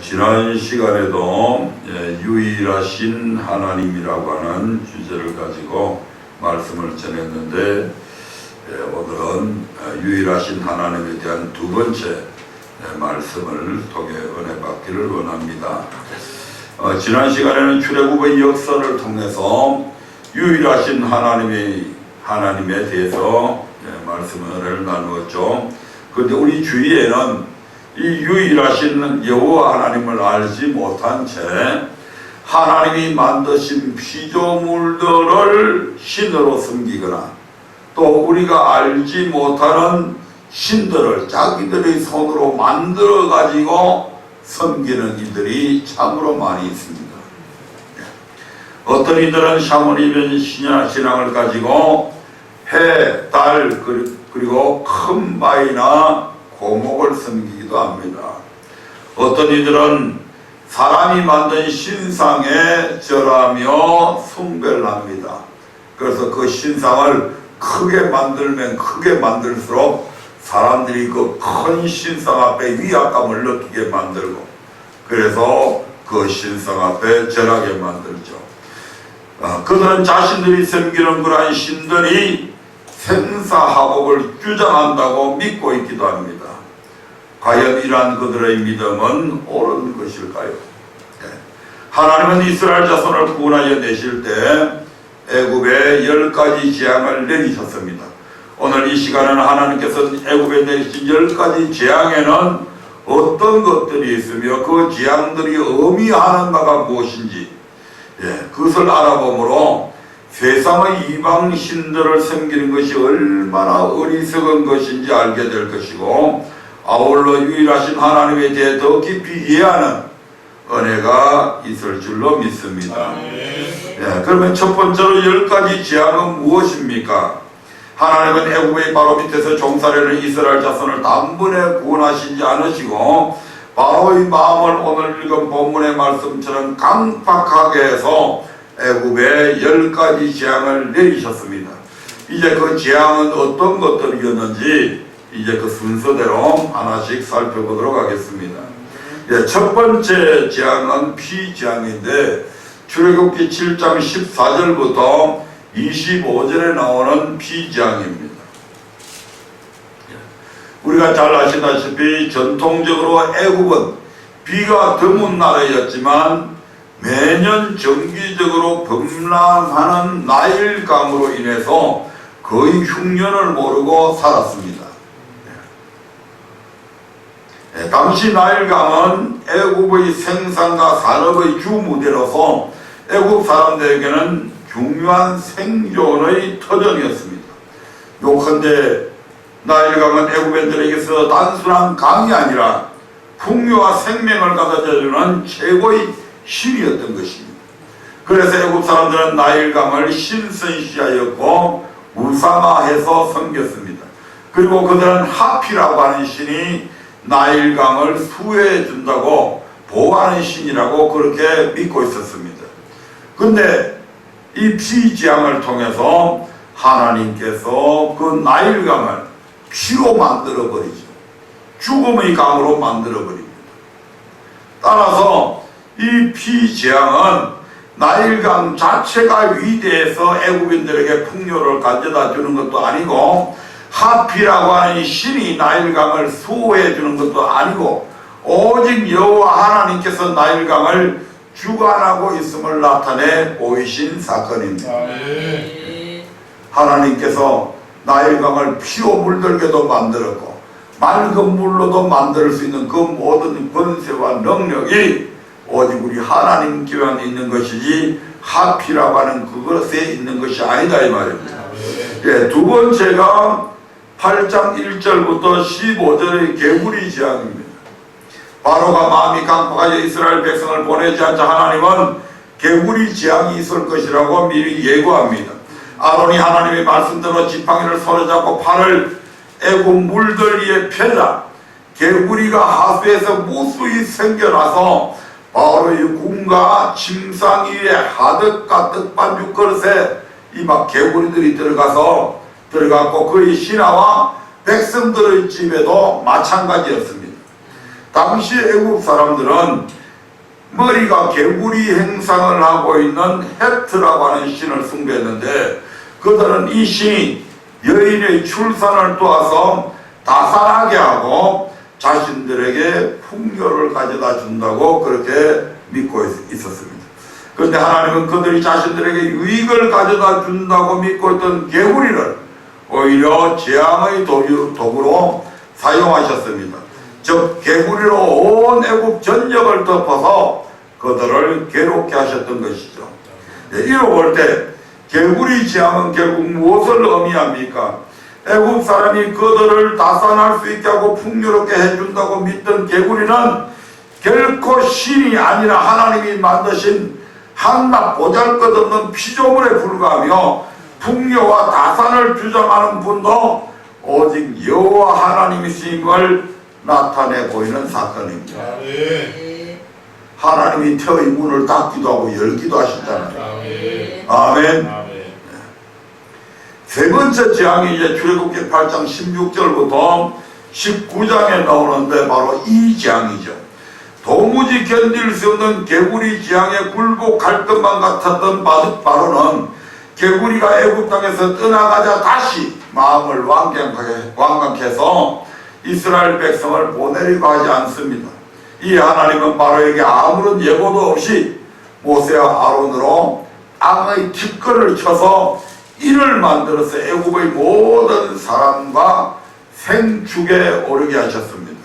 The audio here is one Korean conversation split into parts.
지난 시간에도 유일하신 하나님이라고 하는 주제를 가지고 말씀을 전했는데, 오늘은 유일하신 하나님에 대한 두 번째 말씀을 통해 은혜 받기를 원합니다. 지난 시간에는 출애굽의 역사를 통해서 유일하신 하나님에 대해서 말씀을 나누었죠. 그런데 우리 주위에는 이 유일하신 여호와 하나님을 알지 못한 채 하나님이 만드신 피조물들을 신으로 섬기거나, 또 우리가 알지 못하는 신들을 자기들의 손으로 만들어 가지고 섬기는 이들이 참으로 많이 있습니다. 어떤 이들은 샤머니즘 신앙을 가지고 해, 달, 그리고 큰 바위나 고목을 섬기기도 합니다. 어떤 이들은 사람이 만든 신상에 절하며 숭배를 합니다. 그래서 그 신상을 크게 만들면 크게 만들수록 사람들이 그 큰 신상 앞에 위압감을 느끼게 만들고, 그래서 그 신상 앞에 절하게 만들죠. 그들은 자신들이 섬기는 그러한 신들이 생사화복을 주장한다고 믿고 있기도 합니다. 과연 이러한 그들의 믿음은 옳은 것일까요? 하나님은 이스라엘 자손을 구원하여 내실 때 애굽에 10가지 재앙을 내리셨습니다. 오늘 이 시간에는 하나님께서 애굽에 내리신 10가지 재앙에는 어떤 것들이 있으며 그 재앙들이 의미하는 바가 무엇인지, 그것을 알아보므로 세상의 이방 신들을 섬기는 것이 얼마나 어리석은 것인지 알게 될 것이고, 아울러 유일하신 하나님에 대해 더 깊이 이해하는 은혜가 있을 줄로 믿습니다. 그러면 첫 번째로 10가지 재앙은 무엇입니까? 하나님은 애굽의 바로 밑에서 종살이는 이스라엘 자손을 단번에 구원하시지 않으시고, 바로의 마음을 오늘 읽은 본문의 말씀처럼 강팍하게 해서 애굽에 10가지 재앙을 내리셨습니다. 이제 그 재앙은 어떤 것들이었는지 이제 그 순서대로 하나씩 살펴보도록 하겠습니다. 첫 번째 재앙은 피재앙인데, 출애굽기 7장 14절부터 25절에 나오는 피재앙입니다. 우리가 잘 아시다시피 전통적으로 애굽은 비가 드문 나라였지만 매년 정기적으로 범람하는 나일강으로 인해서 거의 흉년을 모르고 살았습니다. 당시 나일강은 애굽의 생산과 산업의 주무대로서 애굽 사람들에게는 중요한 생존의 터전이었습니다. 요컨대 나일강은 애굽인들에게서 단순한 강이 아니라 풍요와 생명을 가져다주는 최고의 신이었던 것입니다. 그래서 애굽 사람들은 나일강을 신선시하였고 우상화해서 섬겼습니다. 그리고 그들은 하피라고 하는 신이 나일강을 수혜해 준다고 보호하는 신이라고 그렇게 믿고 있었습니다. 근데 이 피재앙을 통해서 하나님께서 그 나일강을 피로 만들어 버리죠. 죽음의 강으로 만들어 버립니다. 따라서 이 피재앙은 나일강 자체가 위대해서 애굽인들에게 풍요를 가져다 주는 것도 아니고, 하피라고 하는 신이 나일강을 수호해 주는 것도 아니고, 오직 여호와 하나님께서 나일강을 주관하고 있음을 나타내 보이신 사건입니다. 하나님께서 나일강을 피로 물들게도 만들었고 맑은 물로도 만들 수 있는 그 모든 권세와 능력이 오직 우리 하나님께만 있는 것이지 하피라고 하는 그것에 있는 것이 아니다 이 말입니다. 두 번째가 8장 1절부터 15절의 개구리 재앙입니다. 바로가 마음이 강팍하여 이스라엘 백성을 보내지 않자 하나님은 개구리 재앙이 있을 것이라고 미리 예고합니다. 아론이 하나님의 말씀대로 지팡이를 손에잡고 팔을 애굽 물들 위에 펴자 개구리가 하수에서 무수히 생겨나서 바로의 궁과 침상 위에 하득가득 반죽 그릇에 이 막 개구리들이 들어갔고 그의 신하와 백성들의 집에도 마찬가지였습니다. 당시 애국 사람들은 머리가 개구리 행상을 하고 있는 헤트라고 하는 신을 숭배했는데, 그들은 이 신이 여인의 출산을 도와서 다산하게 하고 자신들에게 풍요를 가져다 준다고 그렇게 믿고 있었습니다. 그런데 하나님은 그들이 자신들에게 유익을 가져다 준다고 믿고 있던 개구리를 오히려 재앙의 도구로 사용하셨습니다. 즉 개구리로 온 애국 전역을 덮어서 그들을 괴롭게 하셨던 것이죠. 이로 볼 때 개구리 재앙은 결국 무엇을 의미합니까? 애국 사람이 그들을 다산할 수 있게 하고 풍요롭게 해준다고 믿던 개구리는 결코 신이 아니라 하나님이 만드신 한낱 보잘것없는 피조물에 불과하며, 풍요와 다산을 주장하는 분도 오직 여호와 하나님이심을 나타내 보이는 사건입니다. 하나님이 태의 문을 닫기도 하고 열기도 하시잖아요. 아멘. 세 번째 재앙이 이제 출애굽기 8장 16절부터 19장에 나오는데 바로 이 재앙이죠. 도무지 견딜 수 없는 개구리 재앙에 굴복할 것만 같았던 바로는 개구리가 애굽 땅에서 떠나가자 다시 마음을 완강해서 이스라엘 백성을 보내려고 하지 않습니다. 이 하나님은 바로에게 아무런 예고도 없이 모세와 아론으로 땅의 티끌을 쳐서 이를 만들어서 애굽의 모든 사람과 생축에 오르게 하셨습니다.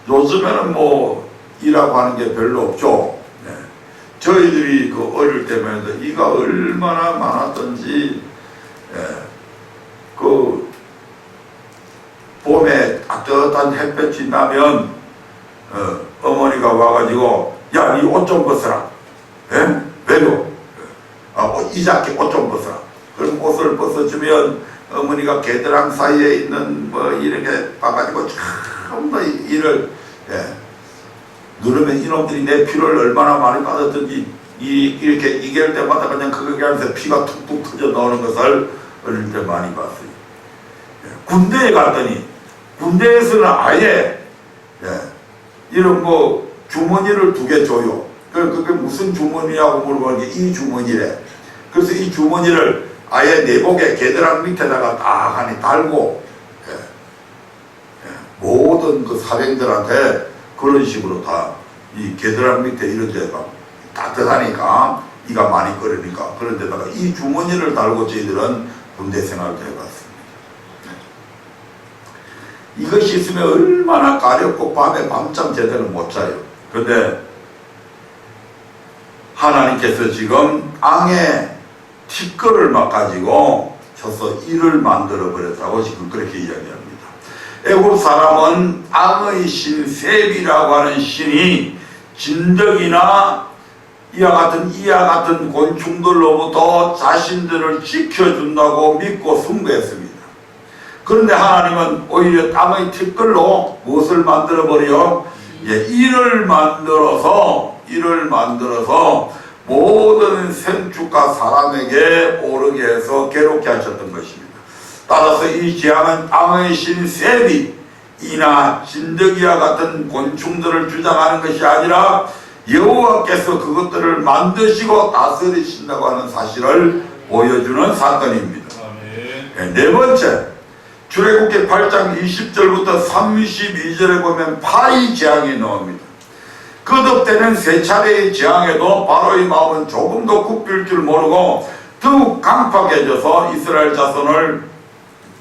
요즘에는 뭐 이라고 하는 게 별로 없죠. 저희들이 그 어릴 때만 해도 이가 얼마나 많았던지, 그 봄에 따뜻한 햇볕이 나면 어머니가 와가지고 야, 니 옷 좀 벗어라. 왜요? 이 자켓 옷 좀 벗어라. 그럼 옷을 벗어주면 어머니가 개드랑 사이에 있는 뭐 이렇게 봐가지고 전부 이를 누르면 이놈들이 내 피를 얼마나 많이 받았던지 이렇게 이길 때마다 그냥 그게 하면서 피가 툭툭 터져 나오는 것을 어릴 때 많이 봤어요. 군대에 갔더니 군대에서는 아예 이런 뭐 주머니를 2개 줘요. 그게 무슨 주머니냐고 물어보는 게 이 주머니래. 그래서 이 주머니를 아예 내복에 게드랑 밑에다가 딱 하니 달고 모든 그 사병들한테 그런 식으로 다 이 게드랑 밑에 이런 데가 따뜻하니까 이가 많이 끓으니까 그런 데다가 이 주머니를 달고 저희들은 군대 생활을 해봤습니다. 이것이 있으면 얼마나 가렵고 밤에 밤잠 제대로 못 자요. 그런데 하나님께서 지금 땅에 티끌을 막 가지고 쳐서 이를 만들어 버렸다고 지금 그렇게 이야기합니다. 애굽 사람은 땅의 신 셉이라고 하는 신이 진드기나 이와 같은 곤충들로부터 자신들을 지켜준다고 믿고 숭배했습니다. 그런데 하나님은 오히려 땅의 티끌로 무엇을 만들어 버려? 이를 만들어서 모든 생축과 사람에게 오르게 해서 괴롭게 하셨던 것입니다. 따라서 이 재앙은 땅의 신 셉이 이나 진드기와 같은 곤충들을 주장하는 것이 아니라 여호와께서 그것들을 만드시고 다스리신다고 하는 사실을 보여주는 사건입니다. 네 번째, 출애굽기 8장 20절부터 32절에 보면 파리 재앙이 나옵니다. 거듭되는 세 차례의 재앙에도 바로의 마음은 조금도 굽힐 줄 모르고 더욱 강팍해져서 이스라엘 자손을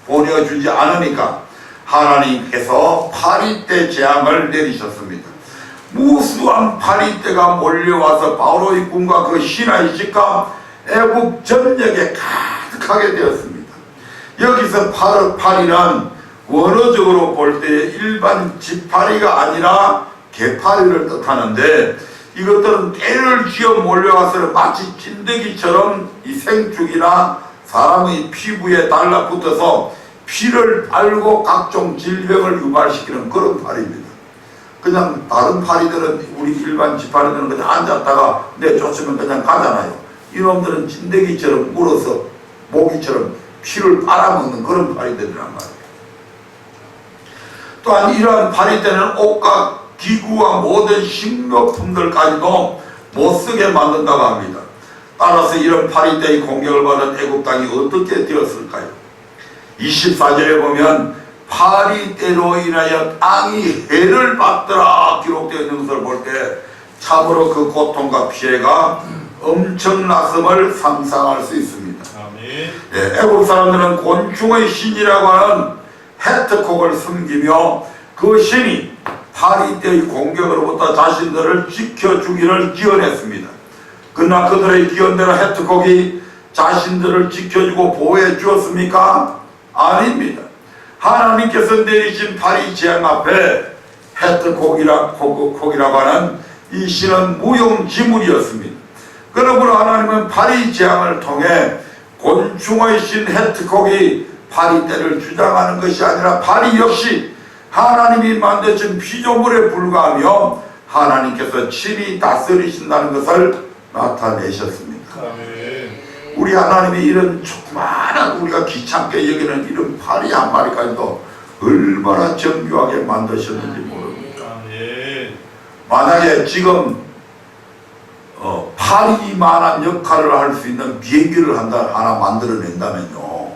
보내주지 않으니까 하나님께서 파리떼 재앙을 내리셨습니다. 무수한 파리떼가 몰려와서 바로의 꿈과 그 신하의 집과 애굽 전역에 가득하게 되었습니다. 여기서 파리는 원어적으로 볼 때 일반 지파리가 아니라 개파리를 뜻하는데, 이것들은 떼를 쥐어 몰려와서 마치 찐득이처럼 이 생축이나 사람의 피부에 달라붙어서 피를 빨고 각종 질병을 유발시키는 그런 파리입니다. 그냥 다른 파리들은, 우리 일반 지파리들은 그냥 앉았다가 내쫓으면 그냥 가잖아요. 이놈들은 찐득이처럼 물어서 모기처럼 피를 빨아먹는 그런 파리들이란 말이에요. 또한 이러한 파리 때는 옷과 기구와 모든 식료품들까지도 못쓰게 만든다고 합니다. 따라서 이런 파리 때의 공격을 받은 애굽 땅이 어떻게 되었을까요? 24절에 보면 파리 때로 인하여 땅이 해를 받더라 기록되어 있는 것을 볼 때 참으로 그 고통과 피해가 엄청났음을 상상할 수 있습니다. 예, 애굽 사람들은 곤충의 신이라고 하는 헤트콕을 섬기며 그 신이 파리 때의 공격으로부터 자신들을 지켜주기를 기원했습니다. 그러나 그들의 기원대로 헤트콕이 자신들을 지켜주고 보호해 주었습니까? 아닙니다. 하나님께서 내리신 파리 재앙 앞에 헤트콕이라고 하는 이 신은 무용지물이었습니다. 그러므로 하나님은 파리 재앙을 통해 곤충의 신 헤트콕이 파리 때를 주장하는 것이 아니라 파리 역시 하나님이 만드신 피조물에 불과하며 하나님께서 친히 다스리신다는 것을 나타내셨습니다. 우리 하나님이 이런 조그마한 우리가 귀찮게 여기는 이런 파리 한 마리까지도 얼마나 정교하게 만드셨는지 모릅니다. 만약에 지금 파리만한 역할을 할 수 있는 비행기를 하나 만들어낸다면요,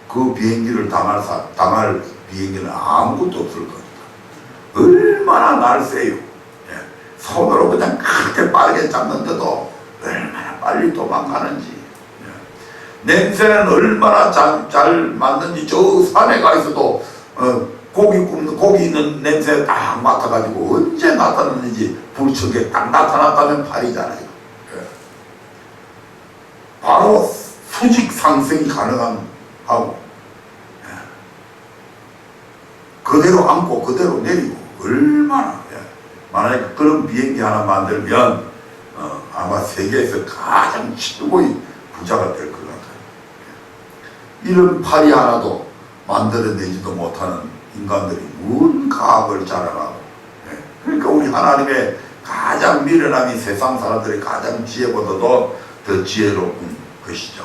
그 비행기를 당할 비행기는 아무것도 없을 겁니다. 얼마나 날쌔요. 예. 손으로 그냥 크게 빠르게 잡는데도 얼마나 빨리 도망가는지, 예. 냄새는 얼마나 잘 맡는지. 저 산에 가 있어도 고기 있는 냄새 딱 맡아가지고 언제 나타났는지 불쑥에 딱 나타났다면 파리잖아요. 예. 바로 수직 상승이 가능하고, 예. 그대로 앉고 그대로 내리고 얼마나. 예. 만약에 그런 비행기 하나 만들면 아마 세계에서 가장 최고의 부자가 될 것 같아요. 예. 이런 파리 하나도 만들어내지도 못하는 인간들이 뭔 과학을 자랑하고, 예. 그러니까 우리 하나님의 가장 미련함이 세상 사람들의 가장 지혜보다도 더 지혜로운 것이죠.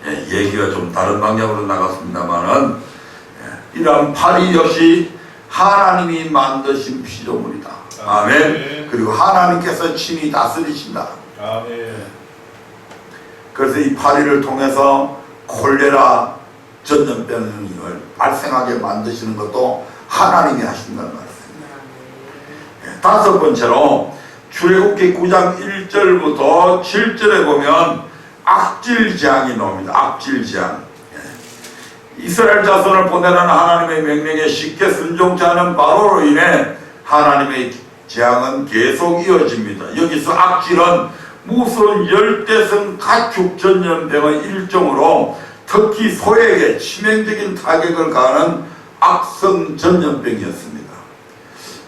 예, 얘기가 좀 다른 방향으로 나갔습니다만은, 예, 이러한 파리 역시 하나님이 만드신 피조물이다. 아멘. 그리고 하나님께서 친히 다스리신다. 아멘. 그래서 이 파리를 통해서 콜레라 전염병을 발생하게 만드시는 것도 하나님이 하신다는 말씀입니다. 예, 다섯 번째로 출애굽기 9장 1절부터 7절에 보면 악질재앙이 나옵니다. 악질재앙. 예. 이스라엘 자손을 보내라는 하나님의 명령에 쉽게 순종치 않은 바로로 인해 하나님의 재앙은 계속 이어집니다. 여기서 악질은 무서운 열대성 가축 전염병의 일종으로 특히 소에게 치명적인 타격을 가하는 악성 전염병이었습니다.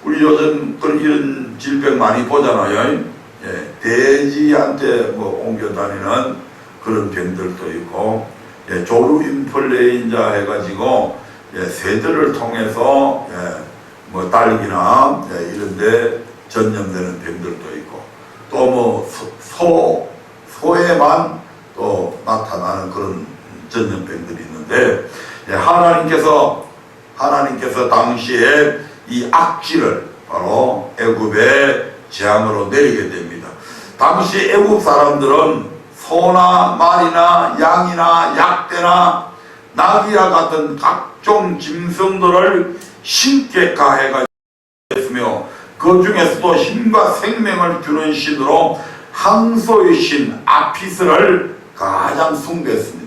우리 요즘 이런 질병 많이 보잖아요. 예, 돼지한테 옮겨 다니는 그런 병들도 있고, 예, 조류 인플루엔자 해가지고, 예, 새들을 통해서, 예, 딸기나, 예, 이런데 전염되는 병들도 있고, 또 소에만 또 나타나는 그런 전염병들이 있는데, 예, 하나님께서 당시에 이 악질을 바로 애굽의 재앙으로 내리게 됩니다. 당시 애굽 사람들은 소나 말이나 양이나 약대나 나귀와 같은 각종 짐승들을 신께 가해가지고 그 중에서도 힘과 생명을 주는 신으로 항소의 신 아피스를 가장 숭배했습니다.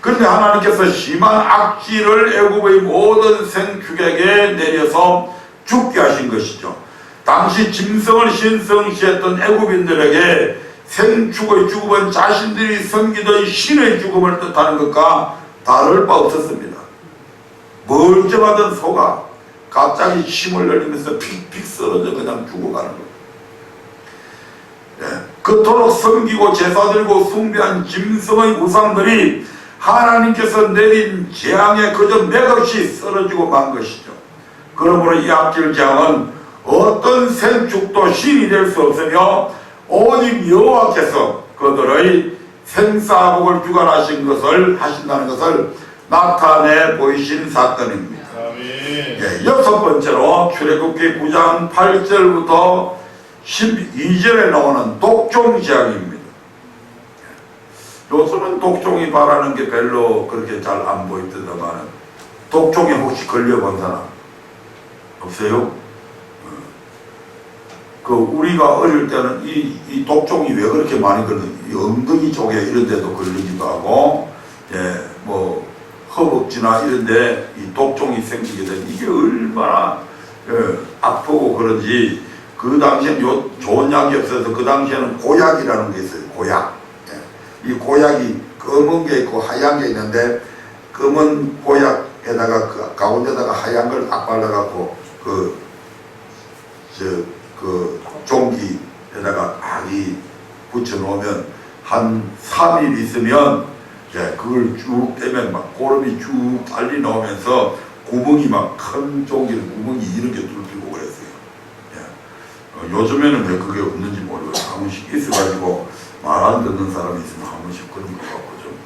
그런데 하나님께서 심한 악질을 애굽의 모든 생축에게 내려서 죽게 하신 것이죠. 당시 짐승을 신성시했던 애굽인들에게 생축의 죽음은 자신들이 섬기던 신의 죽음을 뜻하는 것과 다를 바 없었습니다. 멀쩡하던 소가 갑자기 침을 흘리면서 픽픽 쓰러져 그냥 죽어가는 것. 예, 그토록 섬기고 제사 드리고 숭배한 짐승의 우상들이 하나님께서 내린 재앙에 그저 맥없이 쓰러지고 만 것이죠. 그러므로 이 악질 재앙은 어떤 생축도 신이 될 수 없으며 오직 여호와께서 그들의 생사복을 주관하신 것을 하신다는 것을 나타내 보이신 사건입니다. 예, 여섯 번째로 출애굽기 9장 8절부터 12절에 나오는 독종 제약입니다. 요즘은 독종이 바라는 게 별로 그렇게 잘 안 보이던데만 독종에 혹시 걸려본 사람 없어요? 그 우리가 어릴 때는 이 독종이 왜 그렇게 많이 걸리는지 엉덩이 쪽에 이런 데도 걸리기도 하고 예, 뭐 허벅지나 이런 데 이 독종이 생기게 되면 이게 얼마나 아프고 그런지 그 당시엔 좋은 약이 없어서 그 당시에는 고약이라는 게 있어요. 고약. 이 고약이 검은 게 있고 하얀 게 있는데 검은 고약에다가 그 가운데다가 하얀 걸 딱 발라갖고 그 종기에다가 아기 붙여 놓으면 한 3일 있으면 그걸 쭉 떼면 막 고름이 쭉 달리 나오면서 구멍이 막 큰 종기는 구멍이 이렇게 뚫리고 그랬어요. 요즘에는 왜 그게 없는지 모르겠어요. 한 번씩 있어가지고 말 안 듣는 사람이 있으면 한 번씩 그런 거 갖고 좀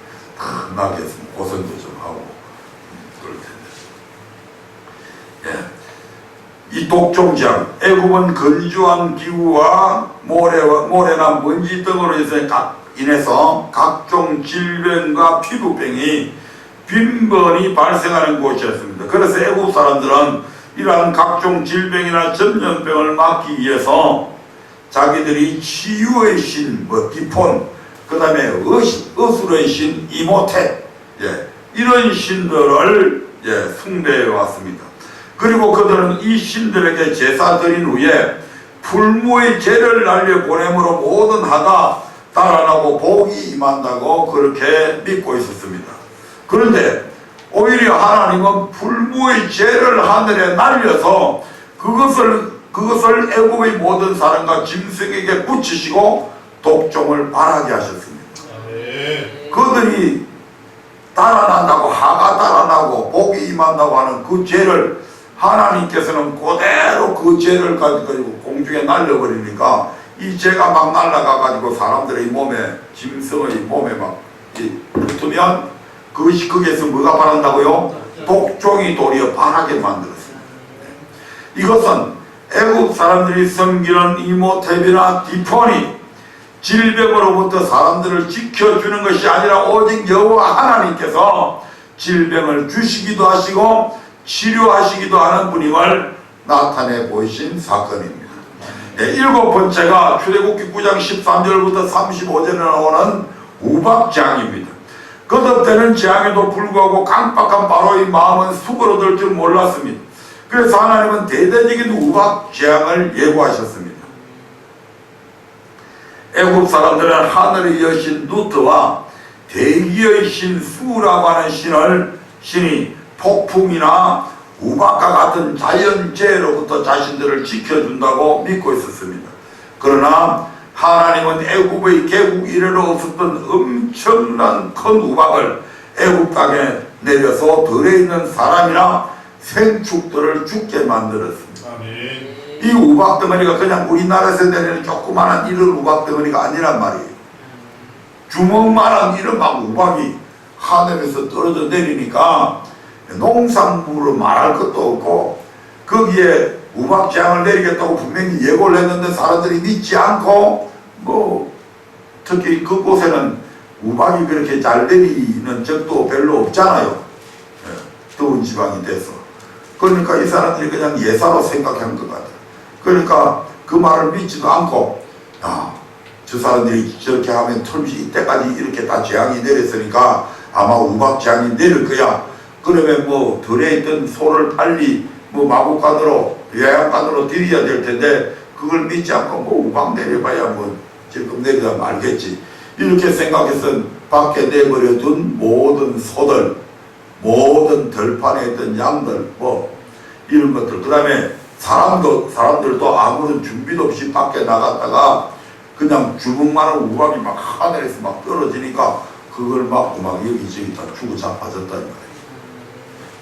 나게 했으면 고생도 좀 하고 그럴 텐데. 이 독종장, 애굽은 건조한 기후와 모래나 먼지 등으로 인해서 각종 질병과 피부병이 빈번히 발생하는 곳이었습니다. 그래서 애굽 사람들은 이러한 각종 질병이나 전염병을 막기 위해서 자기들이 치유의 신, 기폰, 그 다음에 어술의 신, 이모테, 이런 신들을 숭배해 왔습니다. 그리고 그들은 이 신들에게 제사 드린 후에 풀무의 죄를 날려 보냄으로 모든 하가 달아나고 복이 임한다고 그렇게 믿고 있었습니다. 그런데 오히려 하나님은 풀무의 죄를 하늘에 날려서 그것을 애굽의 모든 사람과 짐승에게 붙이시고 독종을 말하게 하셨습니다. 그들이 달아난다고 하가 달아나고 복이 임한다고 하는 그 죄를 하나님께서는 그대로 그 죄를 가지고 공중에 날려버리니까 이 죄가 막 날아가가지고 사람들의 몸에 짐승의 몸에 막 붙으면 거기에서 뭐가 바란다고요? 독종이 도리어 바라게 만들었습니다. 이것은 애국 사람들이 섬기는 이모테비나 디폰이 질병으로부터 사람들을 지켜주는 것이 아니라 오직 여호와 하나님께서 질병을 주시기도 하시고 치료하시기도 하는 분임을 나타내 보이신 사건입니다. 일곱 번째가 출애굽기 9장 13절부터 35절에 나오는 우박재앙입니다. 거듭되는 재앙에도 불구하고 강박한 바로의 마음은 수그러들 줄 몰랐습니다. 그래서 하나님은 대대적인 우박재앙을 예고하셨습니다. 애굽 사람들은 하늘의 여신 누트와 대기의 신 수라고 하는 신이 폭풍이나 우박과 같은 자연재해로부터 자신들을 지켜준다고 믿고 있었습니다. 그러나 하나님은 애굽의 개국 이래로 없었던 엄청난 큰 우박을 애굽 땅에 내려서 들에 있는 사람이나 생축들을 죽게 만들었습니다. 이 우박 덩어리가 그냥 우리나라에서 내리는 조그마한 이런 우박 덩어리가 아니란 말이에요. 주먹만한 이런 막 우박이 하늘에서 떨어져 내리니까 농산물을 말할 것도 없고 거기에 우박재앙을 내리겠다고 분명히 예고를 했는데 사람들이 믿지 않고 특히 그곳에는 우박이 그렇게 잘 내리는 적도 별로 없잖아요. 더운 지방이 돼서. 그러니까 이 사람들이 그냥 예사로 생각한 것 같아요. 그러니까 그 말을 믿지도 않고 저 사람들이 저렇게 하면 틈시 이때까지 이렇게 다 재앙이 내렸으니까 아마 우박재앙이 내릴 거야. 그러면 들에 있던 소를 빨리 마구간으로 요양간으로 들여야 될 텐데 그걸 믿지 않고 우박 내려봐야 지금 내리다 말겠지. 이렇게 생각해서 밖에 내버려둔 모든 소들, 모든 들판에 있던 양들, 이런 것들, 그 다음에 사람들도 아무런 준비도 없이 밖에 나갔다가 그냥 주먹만한 우박이 막 하늘에서 막 떨어지니까 그걸 맞고 막 여기저기 다 죽어 자빠졌다는 거예요.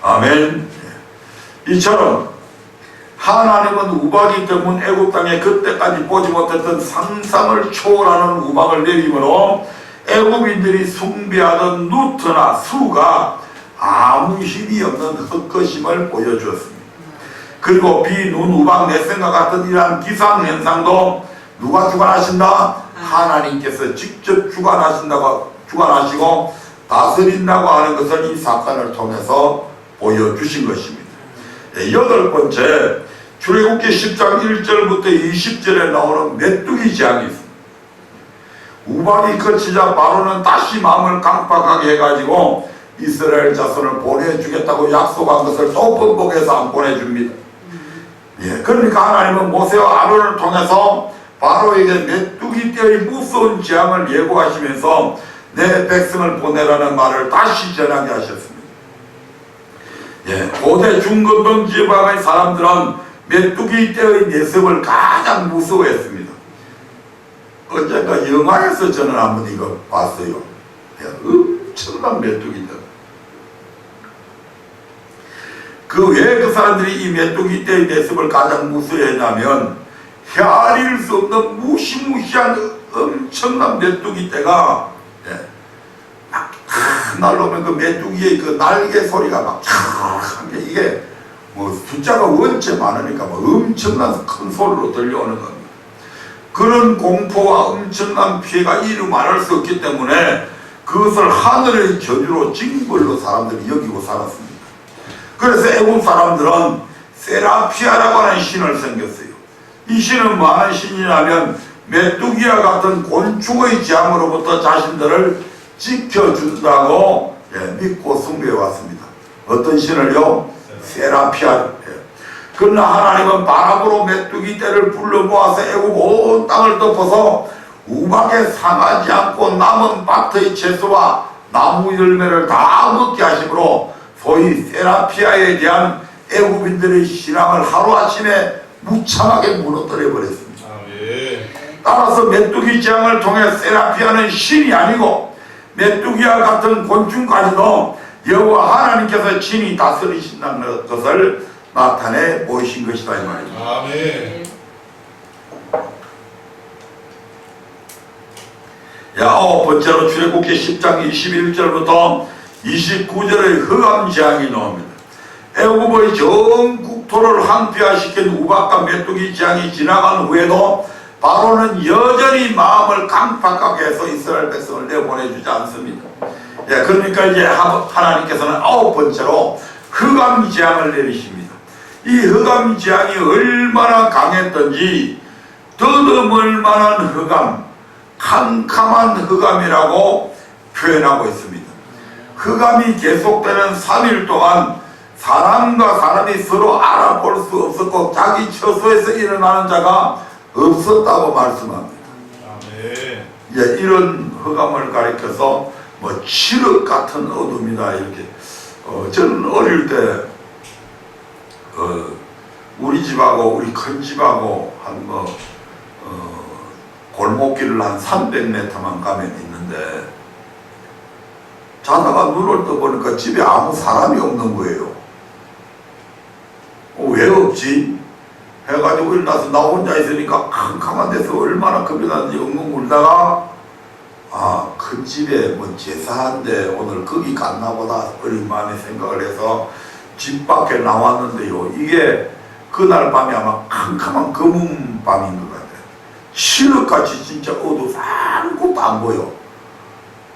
아멘. 이처럼 하나님은 우박이 때문 애굽 땅에 그때까지 보지 못했던 상상을 초월하는 우박을 내림으로 애굽인들이 숭배하던 누트나 수가 아무 힘이 없는 헛것임을 보여주었습니다. 그리고 비, 눈, 우박, 내생과 같은 이러한 기상현상도 누가 주관하신다? 하나님께서 직접 주관하시고 다스린다고 하는 것을 이 사건을 통해서 보여주신 것입니다. 여덟 번째, 출애굽기 10장 1절부터 20절에 나오는 메뚜기 재앙이 있습니다. 우박이 그치자 바로는 다시 마음을 강팍하게 해가지고 이스라엘 자손을 보내주겠다고 약속한 것을 또 번복해서 안 보내줍니다. 그러니까 하나님은 모세와 아론을 통해서 바로에게 메뚜기 떼의 무서운 재앙을 예고하시면서 내 백성을 보내라는 말을 다시 전하게 하셨습니다. 고대 중건동 지방의 사람들은 메뚜기 떼의 내습을 가장 무서워했습니다. 언젠가 영화에서 저는 한번 이거 봤어요. 엄청난 메뚜기들. 왜 그 사람들이 이 메뚜기 떼의 내습을 가장 무서워했냐면 헤아릴 수 없는 무시무시한 엄청난 메뚜기 떼가 막 날라오면 그 메뚜기의 그 날개 소리가 막 한 게 이게 뭐 숫자가 원체 많으니까 막 엄청난 큰 소리로 들려오는 겁니다. 그런 공포와 엄청난 피해가 이루 말할 수 없기 때문에 그것을 하늘의 저주로 징벌로 사람들이 여기고 살았습니다. 그래서 애국 사람들은 세라피아라고 하는 신을 섬겼어요. 이 신은 뭐 하는 신이냐면 메뚜기와 같은 곤충의 재앙으로부터 자신들을 지켜준다고 믿고 숭배해 왔습니다. 어떤 신을요? 세라피아. 그러나 하나님은 바람으로 메뚜기 떼를 불러 모아서 애국 온 땅을 덮어서 우박에 상하지 않고 남은 밭의 채소와 나무 열매를 다 먹게 하심으로 소위 세라피아에 대한 애국인들의 신앙을 하루아침에 무참하게 무너뜨려 버렸습니다. 따라서 메뚜기 재앙을 통해 세라피아는 신이 아니고 메뚜기와 같은 곤충까지도 여호와 하나님께서 친히 다스리신다는 것을 나타내 보이신 것이다 이 말입니다. 아멘. 아홉 번째로 출애굽기 10장 21절부터 29절의 흑암 재앙이 나옵니다. 애굽의 전 국토를 황폐화시킨 우박과 메뚜기 재앙이 지나간 후에도 바로는 여전히 마음을 강팍하게 해서 이스라엘 백성을 내보내주지 않습니다. 그러니까 이제 하나님께서는 아홉 번째로 흑암 재앙을 내리십니다. 이 흑암 재앙이 얼마나 강했던지 더듬을 만한 흑암, 캄캄한 흑암이라고 표현하고 있습니다. 흑암이 계속되는 3일 동안 사람과 사람이 서로 알아볼 수 없었고 자기 처소에서 일어나는 자가 없었다고 말씀합니다. 이런 흑암을 가리켜서 뭐 칠흑 같은 어둠이다 이렇게. 저는 어릴 때 우리 집하고 우리 큰 집하고 한 골목길을 한 300m만 가면 있는데 자다가 눈을 떠보니까 집에 아무 사람이 없는 거예요. 왜 없지? 해가지고 일어나서 나 혼자 있으니까 캄캄한 데서 얼마나 겁이 나는지 엉엉 울다가 큰 집에 뭐 제사한데 오늘 거기 갔나 보다 어린 마음에 생각을 해서 집 밖에 나왔는데요. 이게 그날 밤이 아마 캄캄한 검은 밤인 것 같아요. 칠흑같이 진짜 어두워서 아무것도 안 보여.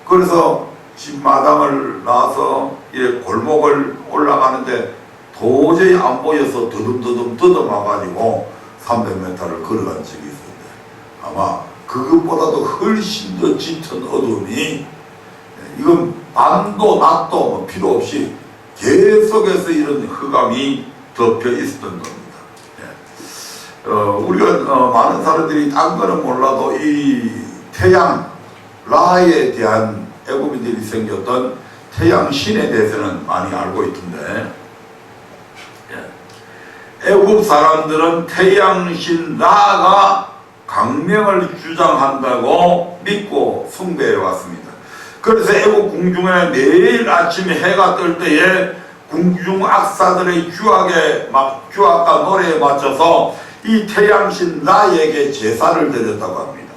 그래서 집 마당을 나와서 골목을 올라가는데 도저히 안 보여서 더듬더듬 와가지고 300m를 걸어간 적이 있었는데 아마 그것보다도 훨씬 더 짙은 어둠이 이건 밤도 낮도 뭐 필요 없이 계속해서 이런 흑암이 덮여 있었던 겁니다. 우리가 많은 사람들이 딴 거는 몰라도 이 태양 라에 대한 애굽인들이 생겼던 태양신에 대해서는 많이 알고 있던데 애굽 사람들은 태양신 라가 강명을 주장한다고 믿고 숭배해 왔습니다. 그래서 애국 궁중에 매일 아침에 해가 뜰 때에 궁중 악사들의 주악과 노래에 맞춰서 이 태양신 라에게 제사를 드렸다고 합니다.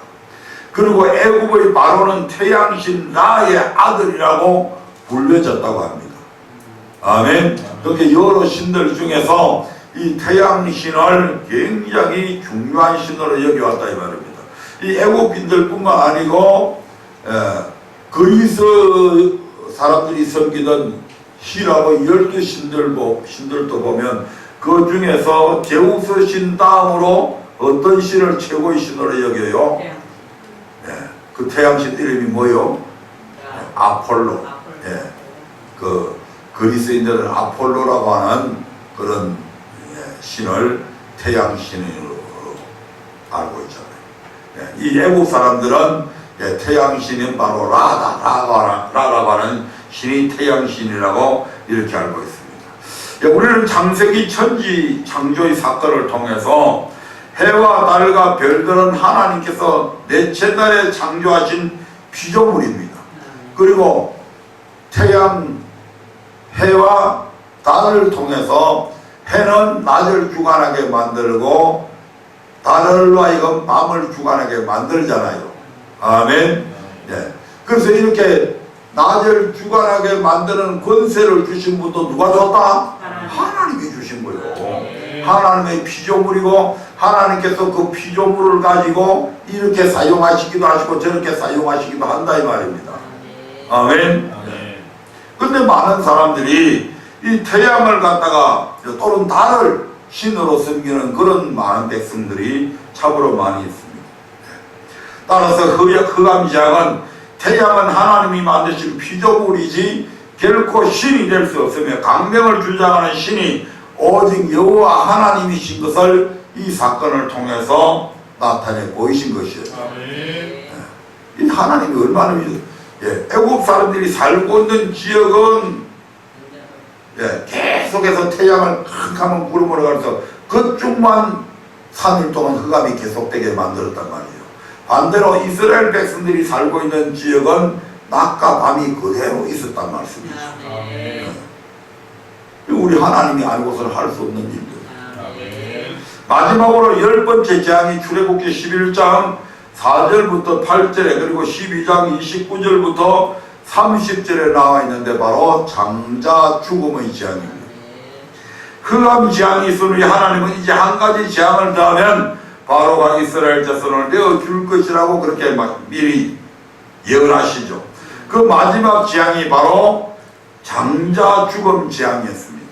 그리고 애굽의 바로는 태양신 라의 아들이라고 불려졌다고 합니다. 아멘. 그렇게 여러 신들 중에서 이 태양신을 굉장히 중요한 신으로 여겨왔다 이 말입니다. 이 애국인들뿐만 아니고 그리스 사람들이 섬기던希腊의 12신들도 보면 그 중에서 제우스 신 다음으로 어떤 신을 최고의 신으로 여겨요? 그 태양신 이름이 뭐요? 아폴로. 그 그리스인들은 아폴로라고 하는 그런 신을 태양신으로 알고 있잖아요. 이 애국 사람들은 태양신은 바로 라라고 하는 신이 태양신이라고 이렇게 알고 있습니다. 우리는 창세기 천지 창조의 사건을 통해서 해와 달과 별들은 하나님께서 넷째 날에 창조하신 피조물입니다. 그리고 태양, 해와 달을 통해서 해는 낮을 주관하게 만들고 달을 하여금 밤을 주관하게 만들잖아요. 아멘. 그래서 이렇게 낮을 주관하게 만드는 권세를 주신 분도 누가 줬다? 하나님이 주신 거예요. 하나님의 피조물이고 하나님께서 그 피조물을 가지고 이렇게 사용하시기도 하시고 저렇게 사용하시기도 한다 이 말입니다. 아멘. 근데 많은 사람들이 이 태양을 갖다가 또는 달을 신으로 섬기는 그런 많은 백성들이 참으로 많이 있습니다. 따라서 흑암지향은 태양은 하나님이 만드신 피조물이지 결코 신이 될 수 없으며 강명을 주장하는 신이 오직 여호와 하나님이신 것을 이 사건을 통해서 나타내 보이신 것이에요. 이 하나님이 얼마나 애국 사람들이 살고 있는 지역은 계속해서 태양을 캄캄한 구름으로 가면서 그쪽만 3일 동안 흑암이 계속되게 만들었단 말이에요. 반대로 이스라엘 백성들이 살고 있는 지역은 낮과 밤이 그대로 있었단 말씀이죠. 우리 하나님이 아니고서는 할 수 없는 일들. 마지막으로 10번째 재앙이 출애굽기 11장 4절부터 8절에 그리고 12장 29절부터 30절에 나와 있는데 바로 장자 죽음의 재앙입니다. 흑암 재앙이 있으니 하나님은 이제 한 가지 재앙을 더하면 바로가 이스라엘 자손을 내어줄 것이라고 그렇게 미리 예언하시죠. 그 마지막 재앙이 바로 장자 죽음 재앙이었습니다.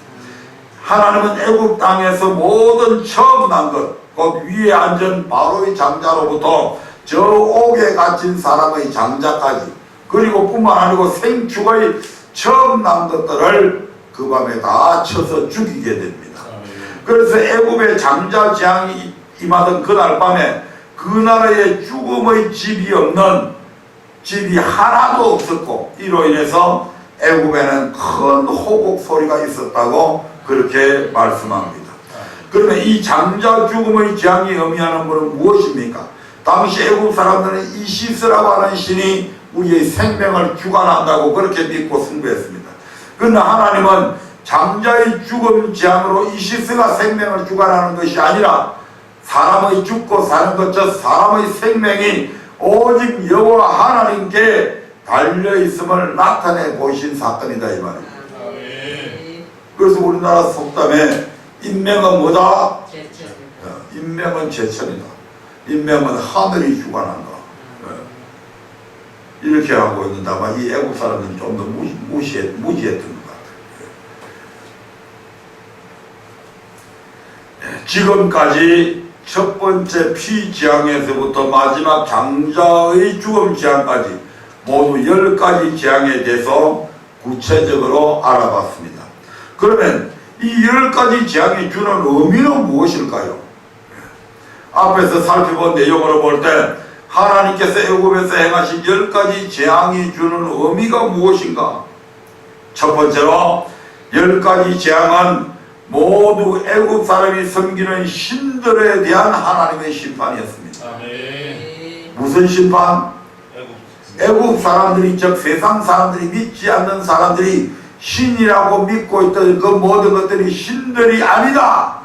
하나님은 애국 땅에서 모든 처음 난 것, 곧 위에 앉은 바로의 장자로부터 저 옥에 갇힌 사람의 장자까지 그리고 뿐만 아니고 생축의 처음 난 것들을 그 밤에 다 쳐서 죽이게 됩니다. 그래서 애굽의 장자 재앙이 임하던 그날 밤에 그 나라에 죽음의 집이 없는 집이 하나도 없었고 이로 인해서 애굽에는 큰 호곡 소리가 있었다고 그렇게 말씀합니다. 그러면 이 장자 죽음의 재앙이 의미하는 것은 무엇입니까? 당시 애굽 사람들은 이시스라고 하는 신이 우리의 생명을 주관한다고 그렇게 믿고 숭배했습니다. 그러나 하나님은 장자의 죽음 재앙으로 이시스가 생명을 주관하는 것이 아니라 사람의 죽고 사는 것, 즉 사람의 생명이 오직 여호와 하나님께 달려있음을 나타내 보이신 사건이다 이 말입니다. 그래서 우리나라 속담에 인명은 뭐다? 인명은 제천이다. 인명은 하늘이 주관한다. 이렇게 하고 있는데 아마 이 애국 사람들은 좀 더 무지했던 것 같아요. 지금까지 첫 번째 피재앙에서부터 마지막 장자의 죽음 재앙까지 모두 10가지 재앙에 대해서 구체적으로 알아봤습니다. 그러면 이 10가지 재앙이 주는 의미는 무엇일까요? 앞에서 살펴본 내용으로 볼 때 하나님께서 애굽에서 행하신 10가지 재앙이 주는 의미가 무엇인가? 첫 번째로 10가지 재앙은 모두 애굽 사람이 섬기는 신들에 대한 하나님의 심판이었습니다. 무슨 심판? 애국 사람들이, 즉 세상 사람들이 믿지 않는 사람들이 신이라고 믿고 있던 그 모든 것들이 신들이 아니다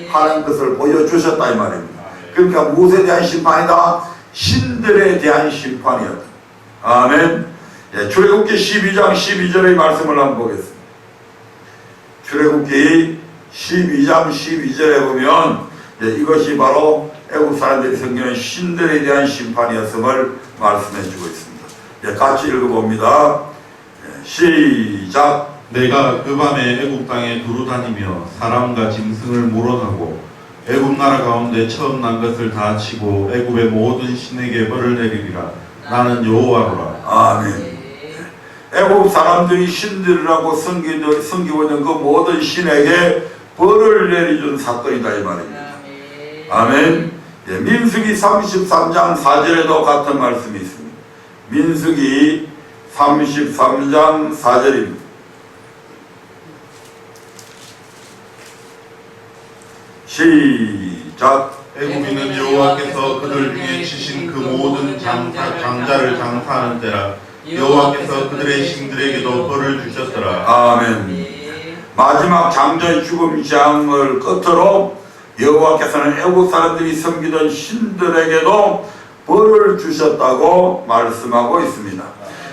하는 것을 보여주셨다 이 말입니다. 그러니까 무엇에 대한 심판이다? 신들에 대한 심판이었다. 아멘. 출애굽기 12장 12절의 말씀을 한번 보겠습니다. 출애굽기 12장 12절에 보면 이것이 바로 애국 사람들이 섬기는 신들에 대한 심판이었음을 말씀해 주고 있습니다. 같이 읽어봅니다. 시작. 내가 그 밤에 애국 땅에 두루 다니며 사람과 짐승을 몰아가고 애국 나라 가운데 처음 난 것을 다 치고 애국의 모든 신에게 벌을 내리리라. 나는 여호와로라. 아멘. 애국 사람들이 신들이라고 섬기고 있는 그 모든 신에게 벌을 내려준 사건이다 이 말입니다. 아멘. 민수기 33장 4절에도 같은 말씀이 있습니다. 민수기 33장 4절입니다. 시작. 애국인은 여호와께서 그들 중에 치신 그 모든 장자를 장사하는 때라. 여호와께서 그들의 신들에게도 벌을 주셨더라. 아멘. 마지막 장자의 죽음 재앙을 끝으로 여호와께서는 애국 사람들이 섬기던 신들에게도 벌을 주셨다고 말씀하고 있습니다.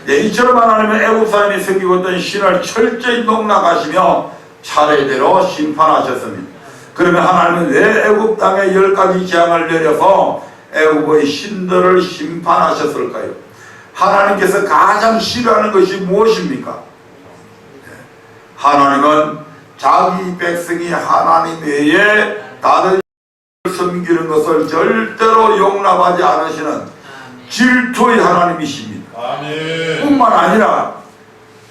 이처럼 하나님은 애국 사람이 섬기고 있던 신을 철저히 농락하시며 차례대로 심판하셨습니다. 그러면 하나님은 왜 애국 땅에 10가지 재앙을 내려서 애국의 신들을 심판하셨을까요? 하나님께서 가장 싫어하는 것이 무엇입니까? 하나님은 자기 백성이 하나님 외에 다른 섬기는 것을 절대로 용납하지 않으시는 질투의 하나님이십니다. 아멘. 뿐만 아니라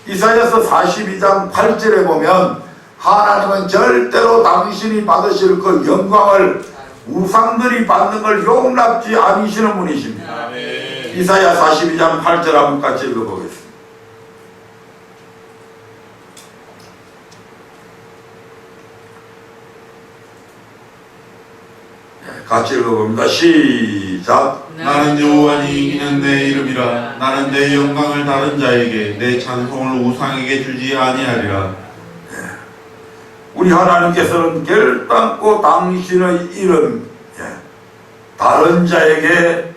이사야서 42장 8절에 보면 하나님은 절대로 당신이 받으실 그 영광을 우상들이 받는 걸 용납지 않으시는 분이십니다. 아멘. 이사야 42장 8절 한번 같이 읽어보겠습니다. 같이 읽어봅니다. 시작. 나는 여호와니 이는 내 이름이라. 나는 내 영광을 다른 자에게 내 찬송을 우상에게 주지 아니하리라. 우리 하나님께서는 결단코 당신의 이름, 다른 자에게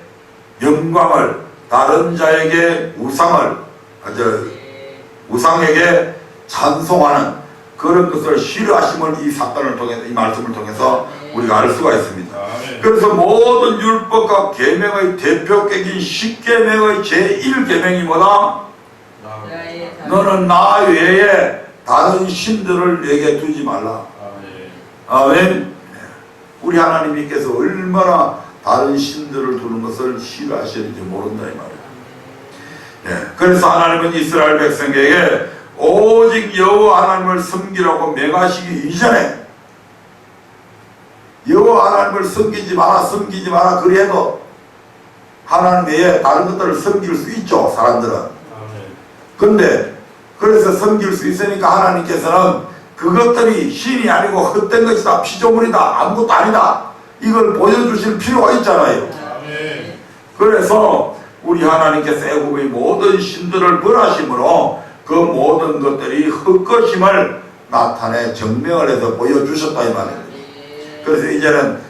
영광을, 다른 자에게 우상을, 우상에게 찬송하는 그런 것을 싫어하심을 이 사건을 통해서, 이 말씀을 통해서 우리가 알 수가 있습니다. 그래서 모든 율법과 계명의 대표격인 10계명의 제1계명이 뭐다? 너는 나 외에 다른 신들을 내게 두지 말라. 아멘. 우리 하나님께서 얼마나 다른 신들을 두는 것을 싫어하시는지 모른다 이 말이에요. 그래서 하나님은 이스라엘 백성에게 오직 여호와 하나님을 섬기라고 명하시기 이전에 여호와 하나님을 섬기지 마라 그래도 하나님 외에 다른 것들을 섬길 수 있죠 사람들은. 근데 그래서 섬길 수 있으니까 하나님께서는 그것들이 신이 아니고 헛된 것이다, 피조물이다, 아무것도 아니다 이걸 보여주실 필요가 있잖아요. 그래서 우리 하나님께서 애굽의 모든 신들을 벌하심으로 그 모든 것들이 헛것임을 나타내 증명을 해서 보여주셨다 이 말입니다. 그래서 이제는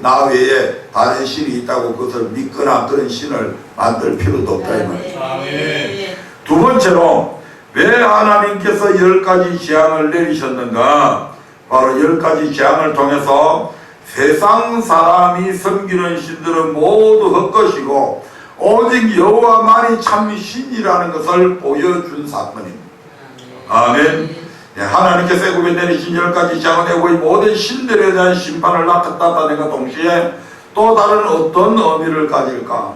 나 외에 다른 신이 있다고 그것을 믿거나 그런 신을 만들 필요도 없다 이 말입니다. 두 번째로 왜 하나님께서 10가지 재앙을 내리셨는가? 바로 10가지 재앙을 통해서 세상 사람이 섬기는 신들은 모두 헛것이고 오직 여호와만이 참 신이라는 것을 보여준 사건입니다. 아멘. 하나님께서 애굽에 내리신 10가지 재앙은 애굽의 모든 신들에 대한 심판을 나타낸과 동시에 또 다른 어떤 의미를 가질까?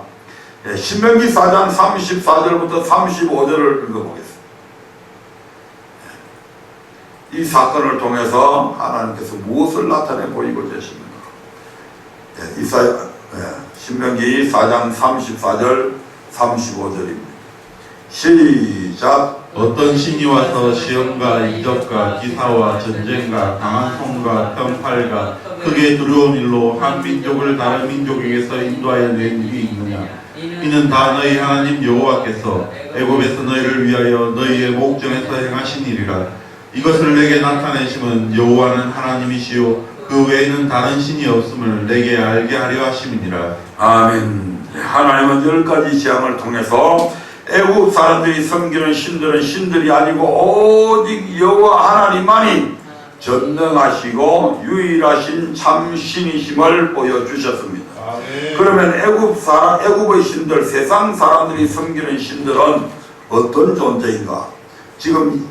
신명기 4장 34절부터 35절을 읽어보겠습니다. 이 사건을 통해서 하나님께서 무엇을 나타내 보이고 계십니까? 신명기 4장 34절 35절입니다. 시작. 어떤 신이 와서 시험과 이적과 기사와 전쟁과 강한 손과 편팔과 크게 두려운 일로 한 민족을 다른 민족에게서 인도하여 낸 일이 있느냐? 이는 다 너희 하나님 여호와께서 애굽에서 너희를 위하여 너희의 목전에서 행하신 일이라. 이것을 내게 나타내심은 여호와는 하나님이시요 그 외에는 다른 신이 없음을 내게 알게 하려 하심이니라. 아멘. 하나님은 10가지 재앙을 통해서 애국 사람들이 섬기는 신들은 신들이 아니고 오직 여호와 하나님만이 전능하시고 유일하신 참 신이심을 보여주셨습니다. 그러면 애국의 신들, 세상 사람들이 섬기는 신들은 어떤 존재인가? 지금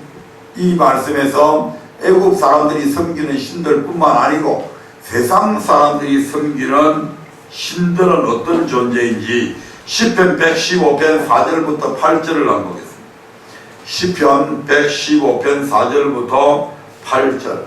이 말씀에서 애국 사람들이 섬기는 신들뿐만 아니고 세상 사람들이 섬기는 신들은 어떤 존재인지 시편 115편 4절부터 8절을 한번 보겠습니다. 시편 115편 4절부터 8절.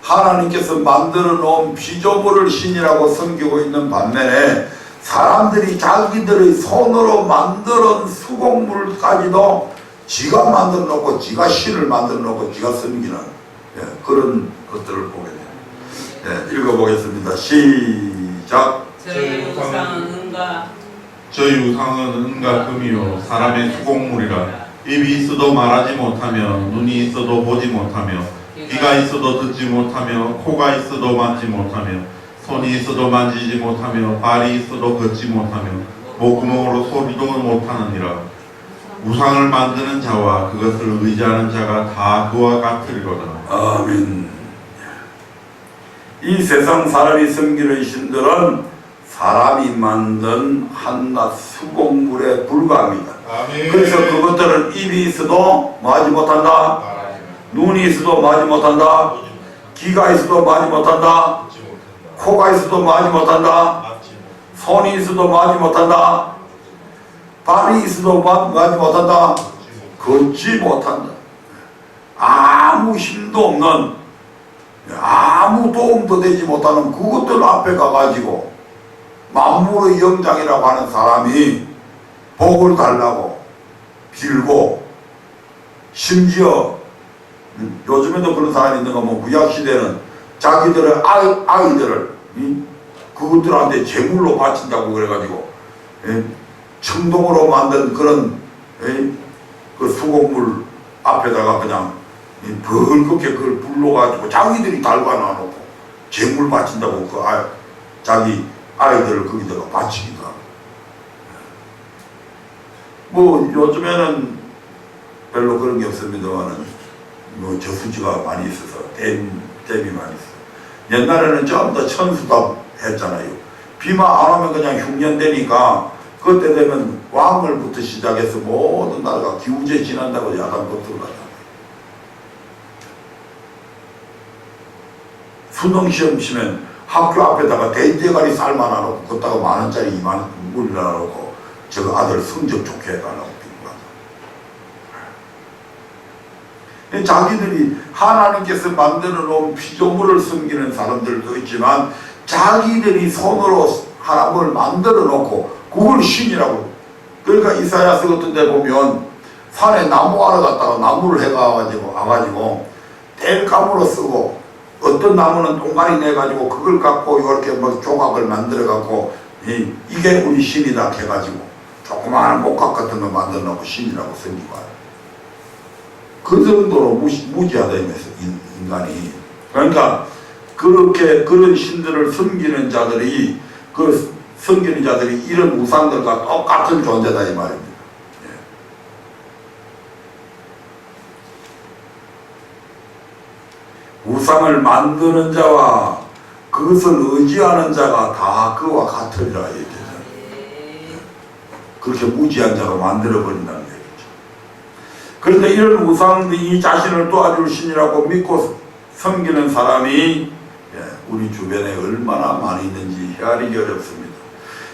하나님께서 만들어 놓은 피조물을 신이라고 섬기고 있는 반면에 사람들이 자기들의 손으로 만든 수공물까지도 지가 만들어 놓고 지가 신을 만들어 놓고 지가 섬기는 그런 것들을 보게 됩니다. 읽어보겠습니다. 시작. 저희 우상은 은과 금이요 사람의 수공물이라. 입이 있어도 말하지 못하며 눈이 있어도 보지 못하며 귀가 있어도 듣지 못하며 코가 있어도 맡지 못하며 손이 있어도 만지지 못하며 발이 있어도 걷지 못하며 목구멍으로 소리도 못하느니라. 우상을 만드는 자와 그것을 의지하는 자가 다 그와 같으리로다. 아멘. 이 세상 사람이 섬기는 신들은 사람이 만든 한낱 수공물에 불과합니다. 아멘. 그래서 그것들은 입이 있어도 말하지 못한다, 눈이 있어도 말하지 못한다, 귀가 있어도 말하지 못한다, 코가 있어도 말하지 못한다, 손이 있어도 말하지 못한다, 발이 있어도 말하지 못한다, 걷지 못한다. 아무 힘도 없는, 아무 도움도 되지 못하는 그것들 앞에 가가지고 만물의 영장이라고 하는 사람이 복을 달라고 빌고, 심지어 요즘에도 그런 사람이 있는 거 뭐 구약시대는 자기들의 아이들을 그것들한테 제물로 바친다고 그래가지고 청동으로 만든 그런 그 수공물 앞에다가 그냥 벌겋게 그걸 불러가지고 자기들이 달궈놔놓고 제물 바친다고 자기 아이들을 거기다가 바치기도 하고. 뭐 요즘에는 별로 그런 게 없습니다만은 뭐 저수지가 많이 있어서 댐이 많이 있어. 옛날에는 전부 다 천수답 했잖아요. 비만 안 오면 그냥 흉년되니까 그때 되면 왕을부터 시작해서 모든 나라가 기우제 지난다고 야단 것들을 하잖아요. 수능시험 치면 학교 앞에다가 돼지대가리 쌀만 하놓고 그다가 10,000원짜리 20,000원 물이나 놓고 저 아들 성적 좋게 해달라고 빌고 하죠. 자기들이 하나님께서 만들어 놓은 피조물을 섬기는 사람들도 있지만 자기들이 손으로 하나님을 만들어 놓고 그걸 신이라고. 그러니까 이사야서 같은 데 보면 산에 나무하러 갔다가 나무를 와가지고 뗄감으로 쓰고, 어떤 나무는 똥가리 내가지고 그걸 갖고 이렇게 뭐 조각을 만들어 갖고 이게 우리 신이다 해가지고 조그마한 목각 같은 거 만들어 놓고 신이라고 섬기고 와요. 그 정도로 무지하다 이면서 인간이. 그러니까 그렇게 그런 신들을 섬기는 자들이 이런 우상들과 똑같은 존재다 이 말입니다. 우상을 만드는 자와 그것을 의지하는 자가 다 그와 같으리라 얘기하잖아요. 그렇게 무지한 자로 만들어버린다는 얘기죠. 그런데 이런 우상이 자신을 도와줄 신이라고 믿고 섬기는 사람이 우리 주변에 얼마나 많이 있는지 헤아리기 어렵습니다.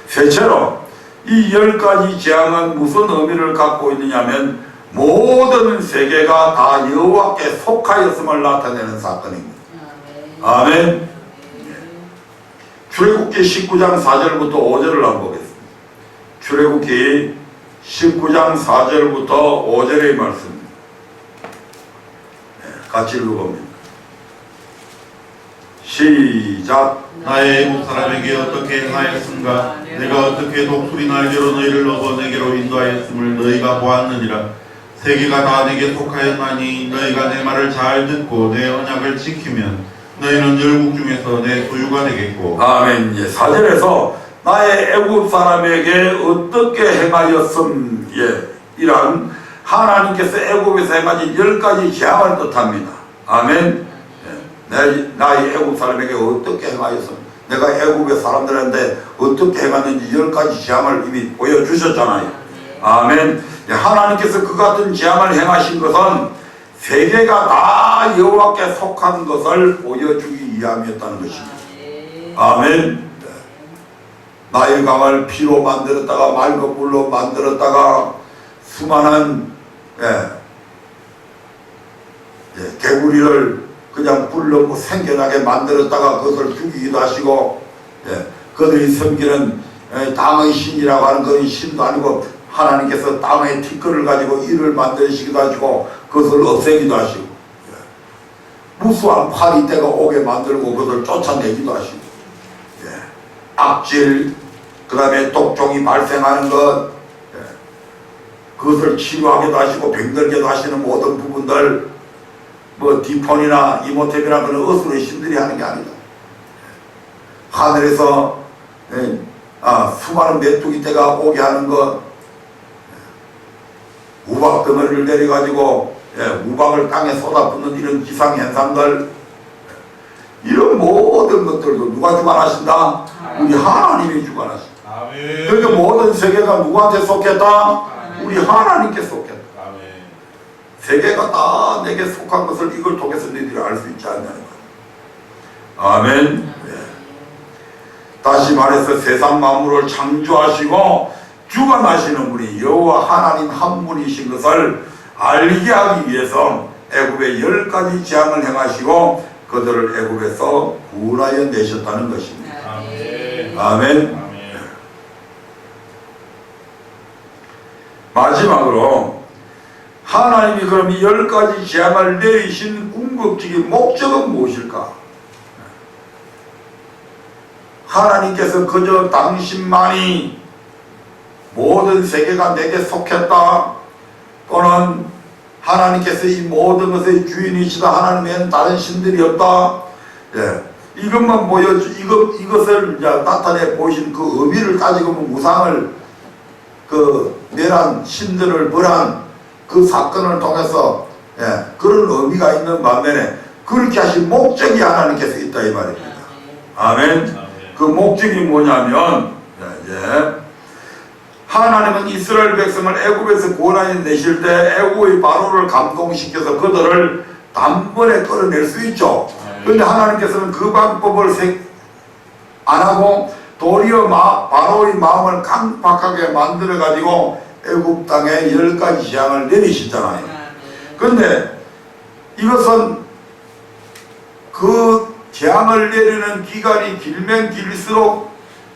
셋째로 이 10가지 재앙은 무슨 의미를 갖고 있느냐면 모든 세계가 다 여호와께 속하였음을 나타내는 사건입니다. 아멘. 출애굽기 19장 4절부터 5절을 한번 보겠습니다. 출애굽기 19장 4절부터 5절의 말씀입니다. 같이 읽어봅니다. 시작. 나의 애국 사람에게 어떻게 행하였은가? 내가 어떻게 독수리 날개로 너희를 얻어 내게로 인도하였음을 너희가 보았느니라. 세계가 다 내게 속하였나니 너희가 내 말을 잘 듣고 내 언약을 지키면 너희는 열국 중에서 내 소유가 되겠고. 아멘. 4절에서 나의 애굽 사람에게 어떻게 행하였음, 이란 하나님께서 애굽에서 행하신 10가지 재앙을 뜻합니다. 아멘. 나의 애굽 사람에게 어떻게 행하였음, 내가 애굽의 사람들한테 어떻게 행하는지 10가지 재앙을 이미 보여주셨잖아요. 아멘. 하나님께서 그 같은 재앙을 행하신 것은 세계가 다 여호와께 속한 것을 보여주기 위함이었다는 것입니다. 아멘. 나일 강을 피로 만들었다가 맑은 물로 만들었다가 수많은 개구리를 그냥 불러 생겨나게 만들었다가 그것을 죽이기도 하시고, 그들이 섬기는 땅의 신이라고 하는 그런 신도 아니고 하나님께서 땅의 티끌을 가지고 이를 만드시기도 하시고 그것을 없애기도 하시고, 무수한 파리떼가 오게 만들고 그것을 쫓아내기도 하시고, 악질, 그 다음에 독종이 발생하는 것, 그것을 치료하기도 하시고 병들게도 하시는 모든 부분들, 뭐 디폰이나 이모템이나 그런 어수의 신들이 하는 게 아니다. 하늘에서 수많은 메뚜기 떼가 오게 하는 것, 우박덩어리를 내려가지고 우박을 땅에 쏟아붓는 이런 기상현상들, 이런 모든 것들도 누가 주관하신다? 우리 하나님이 주관하신다. 그러니까 모든 세계가 누구한테 속했다? 우리 하나님께 속했다. 세계가 다 내게 속한 것을 이걸 통해서 너희들이 알 수 있지 않냐는 거예요. 아멘. 다시 말해서 세상 만물을 창조하시고 주관하시는 분이 여호와 하나님 한 분이신 것을 알게 하기 위해서 애굽에 10가지 재앙을 행하시고 그들을 애굽에서 구원하여 내셨다는 것입니다. 아멘. 마지막으로 하나님이 그럼 이 10가지 재앙을 내리신 궁극적인 목적은 무엇일까? 하나님께서 그저 당신만이 모든 세계가 내게 속했다, 또는 하나님께서 이 모든 것의 주인이시다, 하나님 외에는 다른 신들이 없다, 이것만 이것을 나타내 보이신 그 의미를 따지고 우상을 멸한 신들을 벌한 그 사건을 통해서 그런 의미가 있는 반면에 그렇게 하신 목적이 하나님께서 있다 이 말입니다. 아멘. 그 목적이 뭐냐면 하나님은 이스라엘 백성을 애굽에서 구원하여 내실 때 애굽의 바로를 감동시켜서 그들을 단번에 끌어낼 수 있죠. 그런데 하나님께서는 그 방법을 안 하고 도리어 바로의 마음을 강팍하게 만들어 가지고 애굽 땅에 10가지 재앙을 내리시잖아요. 그런데 이것은 그 재앙을 내리는 기간이 길면 길수록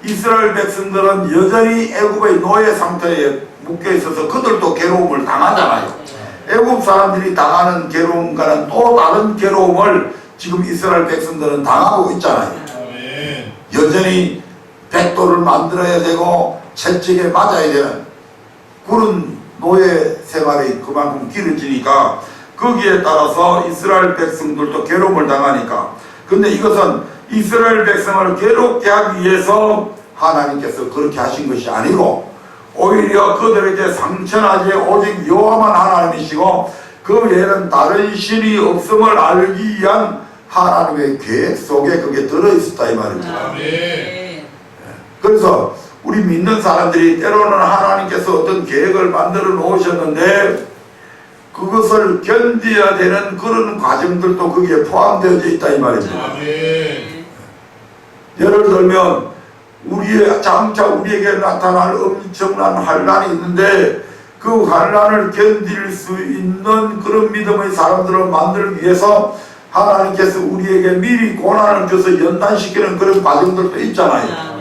이스라엘 백성들은 여전히 애굽의 노예 상태에 묶여 있어서 그들도 괴로움을 당하잖아요. 애굽 사람들이 당하는 괴로움과는 또 다른 괴로움을 지금 이스라엘 백성들은 당하고 있잖아요. 여전히 백도를 만들어야 되고 채찍에 맞아야 되는 그런 노예 생활이 그만큼 길어지니까 거기에 따라서 이스라엘 백성들도 괴로움을 당하니까, 근데 이것은 이스라엘 백성을 괴롭게 하기 위해서 하나님께서 그렇게 하신 것이 아니고 오히려 그들에게 상처나지 오직 여호와만 하나님이시고 그 외에는 다른 신이 없음을 알기 위한 하나님의 계획 속에 그게 들어있었다 이 말입니다. 그래서 우리 믿는 사람들이 때로는 하나님께서 어떤 계획을 만들어 놓으셨는데 그것을 견뎌야 되는 그런 과정들도 거기에 포함되어 있다 이 말입니다. 예를 들면 장차 우리에게 나타날 엄청난 환난이 있는데 그 환난을 견딜 수 있는 그런 믿음의 사람들을 만들기 위해서 하나님께서 우리에게 미리 고난을 줘서 연단시키는 그런 과정들도 있잖아요.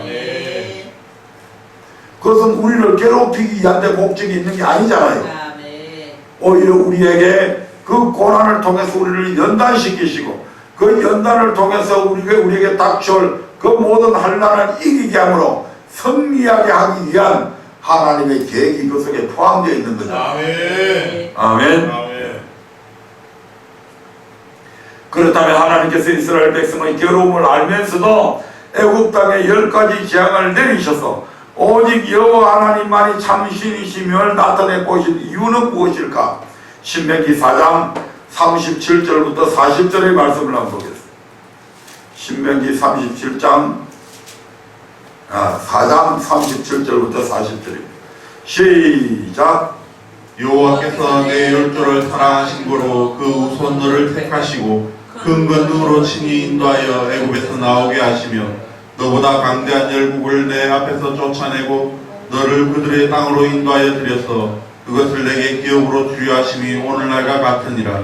그것은 우리를 괴롭히기 위한 데 목적이 있는 게 아니잖아요. 오히려 우리에게 그 고난을 통해서 우리를 연단시키시고 그 연단을 통해서 우리에게 닥쳐올 그 모든 환난을 이기게 함으로 승리하게 하기 위한 하나님의 계획이 그 속에 포함되어 있는 거죠. 아멘. 그렇다면 하나님께서 이스라엘 백성의 괴로움을 알면서도 애굽 땅에 10가지 재앙을 내리셔서 오직 여호와 하나님만이 참 신이심을 나타내 보신 이유는 무엇일까? 신명기 4장 37절부터 40절의 말씀을 한번 보겠습니다. 신명기 4장 37절부터 40절입니다. 시작. 여호와께서 내 열조를 사랑하신 거로 그 우선 너를 택하시고 큰 권능으로 친히 인도하여 애굽에서 나오게 하시며 너보다 강대한 열국을 내 앞에서 쫓아내고 너를 그들의 땅으로 인도하여 들여서 그것을 내게 기업으로 주려 하심이 오늘날과 같으니라.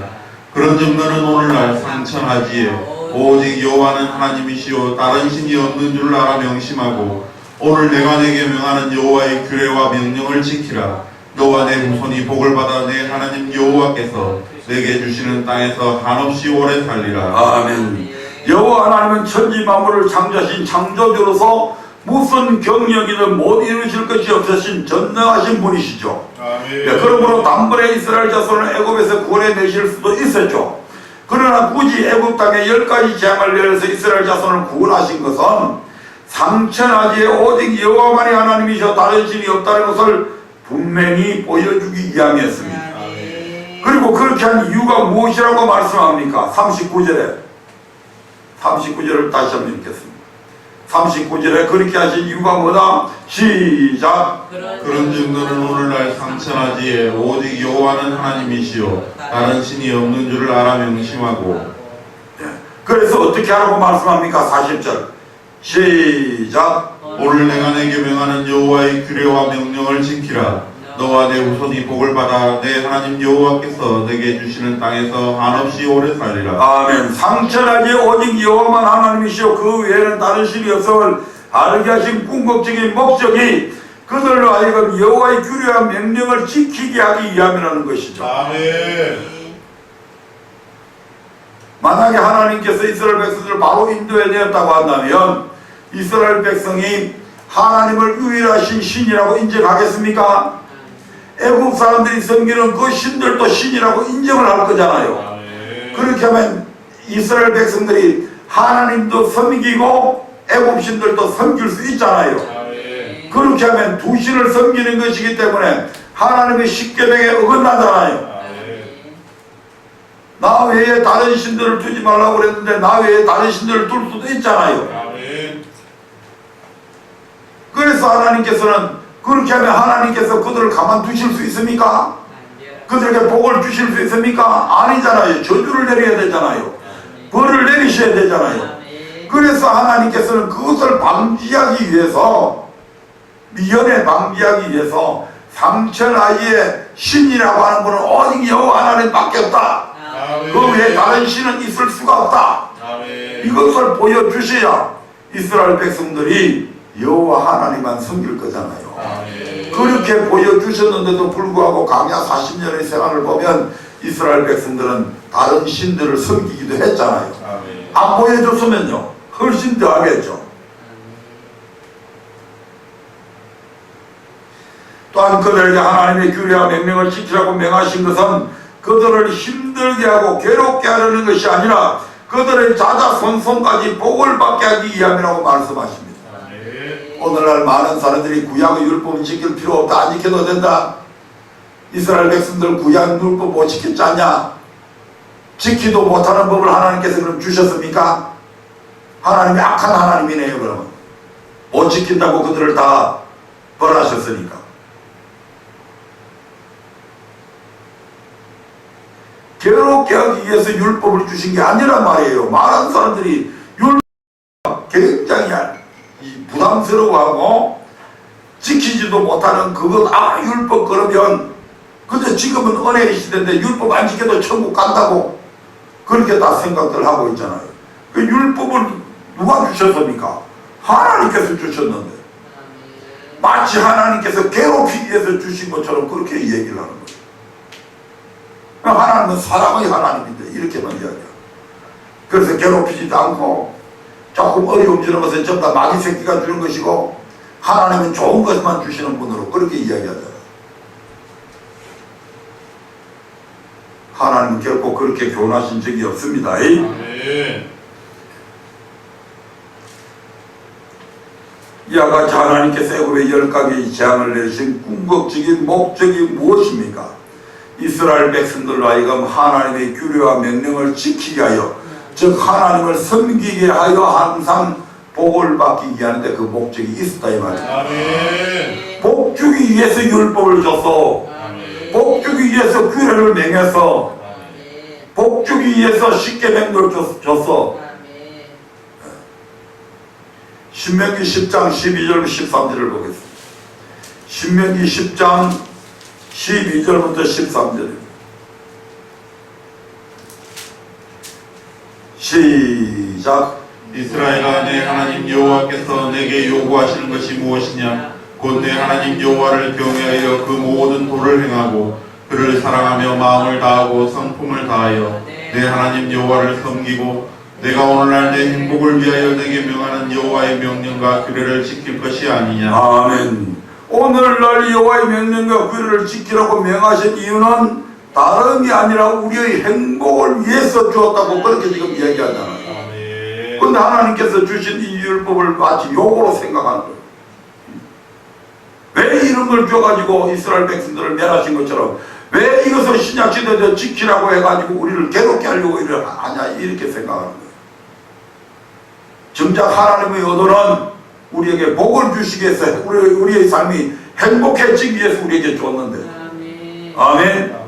그런즉 너는 오늘날 상천하지에 오직 여호와는 하나님이시요 다른 신이 없는 줄 알아 명심하고 오늘 내가 내게 명하는 여호와의 규례와 명령을 지키라. 너와 내 후손이 복을 받아 내 하나님 여호와께서 내게 주시는 땅에서 한없이 오래 살리라. 아멘. 여호와 하나님은 천지 만물을 창조하신 창조주로서 무슨 경력이든 못 이루실 것이 없으신 전능하신 분이시죠. 아멘. 그러므로 단번에 이스라엘 자손을 애굽에서 구원해내실 수도 있었죠. 그러나 굳이 애굽 땅에 10가지 재앙을 내려서 이스라엘 자손을 구원하신 것은 상천하지에 오직 여호와만이 하나님이셔 다른 신이 없다는 것을 분명히 보여주기 위함이었습니다. 그리고 그렇게 한 이유가 무엇이라고 말씀합니까? 39절을 다시 한번 읽겠습니다. 39절에 그렇게 하신 이유가 뭐다? 시작. 그런즉 너는 오늘날 상천하지에 오직 여호와는 하나님이시요 다른 신이 없는 줄을 알아 명심하고. 그래서 어떻게 하라고 말씀합니까? 40절 시작. 오늘 내가 내게 명하는 여호와의 규례와 명령을 지키라. 너와 내 후손이 복을 받아 내 하나님 여호와께서 내게 주시는 땅에서 한없이 오래 살리라. 아멘. 상천하지 오직 여호와만 하나님이시오 그 외에는 다른 신이 없음을 알게 하신 궁극적인 목적이 그들로 하여금 여호와의 규례와 명령을 지키게 하기 위함이라는 것이죠. 아멘. 만약에 하나님께서 이스라엘 백성들을 바로 인도해내었다고 한다면 이스라엘 백성이 하나님을 유일하신 신이라고 인정하겠습니까? 애국 사람들이 섬기는 그 신들도 신이라고 인정을 할 거잖아요. 그렇게 하면 이스라엘 백성들이 하나님도 섬기고 애국 신들도 섬길 수 있잖아요. 그렇게 하면 두 신을 섬기는 것이기 때문에 하나님의 십계명에 어긋나잖아요. 나 외에 다른 신들을 두지 말라고 그랬는데 나 외에 다른 신들을 둘 수도 있잖아요. 그래서 하나님께서는 그렇게 하면 하나님께서 그들을 가만두실 수 있습니까? 그들에게 복을 주실 수 있습니까? 아니잖아요. 저주를 내려야 되잖아요. 벌을 내리셔야 되잖아요. 그래서 하나님께서는 그것을 방지하기 위해서 미연에 방지하기 위해서 상천하지에 신이라고 하는 분은 오직 여호와 하나님밖에 없다. 그 외에 다른 신은 있을 수가 없다. 이것을 보여주셔야 이스라엘 백성들이 여호와 하나님만 섬길 거잖아요. 그렇게 보여주셨는데도 불구하고 광야 40년의 생활을 보면 이스라엘 백성들은 다른 신들을 섬기기도 했잖아요. 안 보여줬으면요 훨씬 더 하겠죠. 또한 그들에게 하나님의 규례와 명령을 지키라고 명하신 것은 그들을 힘들게 하고 괴롭게 하려는 것이 아니라 그들의 자자손손까지 복을 받게 하기 위함이라고 말씀하십니다. 오늘날 많은 사람들이 구약의 율법은 지킬 필요 없다, 안 지켜도 된다. 이스라엘 백성들 구약 율법 못 지켰지 않냐? 지키도 못하는 법을 하나님께서 그럼 주셨습니까? 하나님이 악한 하나님이네요. 그러면 못 지킨다고 그들을 다 벌하셨으니까. 괴롭게 하기 위해서 율법을 주신 게 아니란 말이에요. 많은 사람들이 율법 굉장히 부담스러워하고 지키지도 못하는 그것 율법 그러면 그저 지금은 은혜의 시대인데 율법 안 지켜도 천국 간다고 그렇게 다 생각들 하고 있잖아요. 그 율법을 누가 주셨습니까? 하나님께서 주셨는데 마치 하나님께서 괴롭히기 위해서 주신 것처럼 그렇게 얘기를 하는 거예요. 하나님은 사랑의 하나님인데 이렇게만 이야기해요. 그래서 괴롭히지도 않고 조금 어려움지는 것은 전부 다 마귀 새끼가 주는 것이고 하나님은 좋은 것만 주시는 분으로 그렇게 이야기하잖아요. 하나님은 결코 그렇게 교훈하신 적이 없습니다. 이와 같이 하나님께서 애굽의 10가지의 재앙을 내리신 궁극적인 목적이 무엇입니까? 이스라엘 백성들로 하여금 하나님의 규례와 명령을 지키게 하여, 즉 하나님을 섬기게 하여 항상 복을 받기 위하는데 그 목적이 있었다 이 말이에요. 아멘. 복 주기 위해서 율법을 줬어. 복 주기 위해서 규례를 맹했어. 복 주기 위해서 십계명을 줬어. 신명기 10장 12절 13절을 보겠습니다. 신명기 10장 12절부터 13절입니다. 시작. 이스라엘아, 내 하나님 여호와께서 내게 요구하시는 것이 무엇이냐? 곧 내 하나님 여호와를 경외하여 그 모든 도를 행하고 그를 사랑하며 마음을 다하고 성품을 다하여 내 하나님 여호와를 섬기고 내가 오늘날 내 행복을 위하여 내게 명하는 여호와의 명령과 규례를 지킬 것이 아니냐. 아멘. 오늘날 여호와의 명령과 규례를 지키라고 명하신 이유는 다름이 아니라 우리의 행복을 위해서 주었다고 그렇게 지금 이야기하잖아요. 그런데 하나님께서 주신 이 율법을 마치 욕으로 생각하는 거예요. 왜 이런 걸 줘가지고 이스라엘 백성들을 멸하신 것처럼 왜 이것을 신약시대에 지키라고 해가지고 우리를 괴롭게 하려고 이를 하냐 이렇게 생각하는 거예요. 정작 하나님의 의도는 우리에게 복을 주시기 위해서 우리의 삶이 행복해지기 위해서 우리에게 줬는데. 아멘.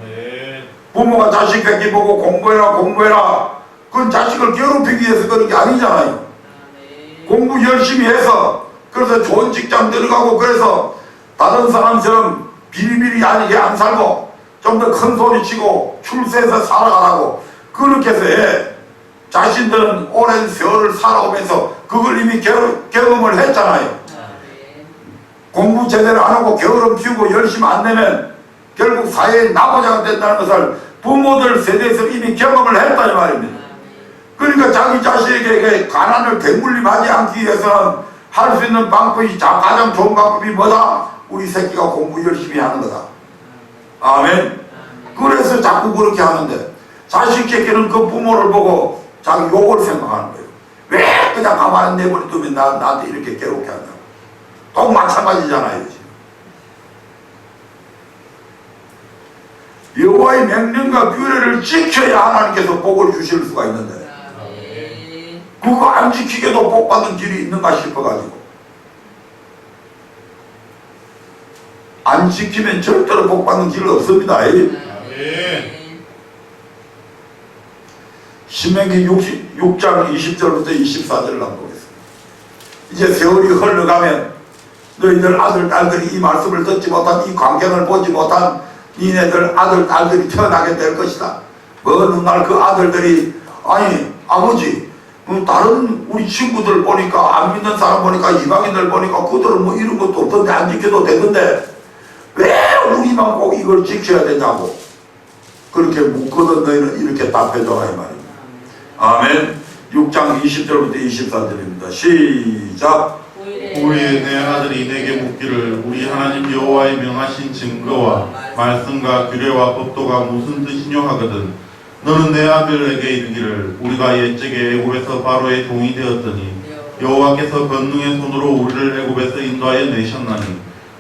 부모가 자식에게 보고 공부해라 그건 자식을 괴롭히기 위해서 그런 게 아니잖아요. 공부 열심히 해서 그래서 좋은 직장 들어가고 그래서 다른 사람처럼 비리비리 아니게 안 살고 좀 더 큰 소리 치고 출세해서 살아가라고 그렇게 해서 해. 자신들은 오랜 세월을 살아오면서 그걸 이미 경험을 했잖아요. 공부 제대로 안 하고 게으름 피우고 열심히 안 내면 결국 사회의 나부자가 된다는 것을 부모들 세대에서 이미 경험을 했다는 말입니다. 그러니까 자기 자식에게 가난을 대물림하지 않기 위해서는 할 수 있는 방법이 가장 좋은 방법이 뭐다? 우리 새끼가 공부 열심히 하는 거다. 아멘. 그래서 자꾸 그렇게 하는데 자식에게는 그 부모를 보고 자기 욕을 생각하는 거예요. 왜 그냥 가만히 내버려두면 나한테 이렇게 괴롭게 하냐고. 또 마찬가지잖아요. 여호와의 명령과 규례를 지켜야 하나님께서 복을 주실 수가 있는데 그거 안 지키게도 복 받은 길이 있는가 싶어가지고 안 지키면 절대로 복 받는 길 없습니다. 신명기 6장 20절부터 24절을 한번 보겠습니다. 이제 세월이 흘러가면 너희들 아들 딸들이 이 말씀을 듣지 못한 이 광경을 보지 못한 니네들 아들 딸들이 태어나게 될 것이다. 어느 날 그 아들들이 아니 아버지 다른 우리 친구들 보니까 안 믿는 사람 보니까 이방인들 보니까 그들은 뭐 이런 것도 없던데 안 지켜도 되던데 왜 우리만 꼭 이걸 지켜야 되냐고 그렇게 묻거든. 너희는 이렇게 답해줘라 이 말입니다. 아멘. 6장 20절부터 24절입니다. 시작. 후에 내 아들이 내게 묻기를 우리 하나님 여호와의 명하신 증거와 말씀과 규례와 법도가 무슨 뜻이뇨 하거든 너는 내 아들에게 이르기를 우리가 옛적에 애굽에서 바로의 종이 되었더니 여호와께서 권능의 손으로 우리를 애굽에서 인도하여 내셨나니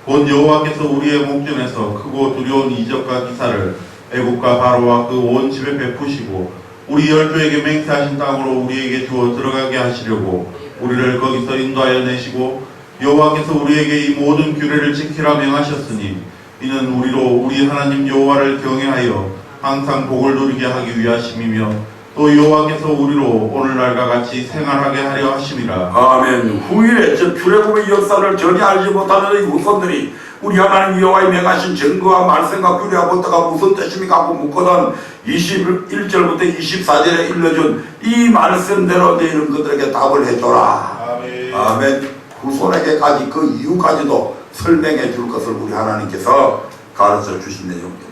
곧 여호와께서 우리의 목전에서 크고 두려운 이적과 기사를 애굽과 바로와 그 온 집에 베푸시고 우리 열조에게 맹세하신 땅으로 우리에게 주어 들어가게 하시려고 우리를 거기서 인도하여 내시고 여호와께서 우리에게 이 모든 규례를 지키라 명하셨으니 이는 우리로 우리 하나님 여호와를 경외하여 항상 복을 누리게 하기 위하심이며 또 여호와께서 우리로 오늘날과 같이 생활하게 하려 하심이라. 아멘. 후일에 저 출애굽의 역사를 전혀 알지 못하는 이 후손들이 우리 하나님 여호와의 명하신 증거와 말씀과 규례와 법도가 무슨 뜻입니까 하고 묻거든 21절부터 24절에 일러준 이 말씀대로 너희는 그들에게 답을 해줘라. 아멘. 아멘. 후손에게까지 그 이유까지도 설명해 줄 것을 우리 하나님께서 가르쳐 주신 내용입니다.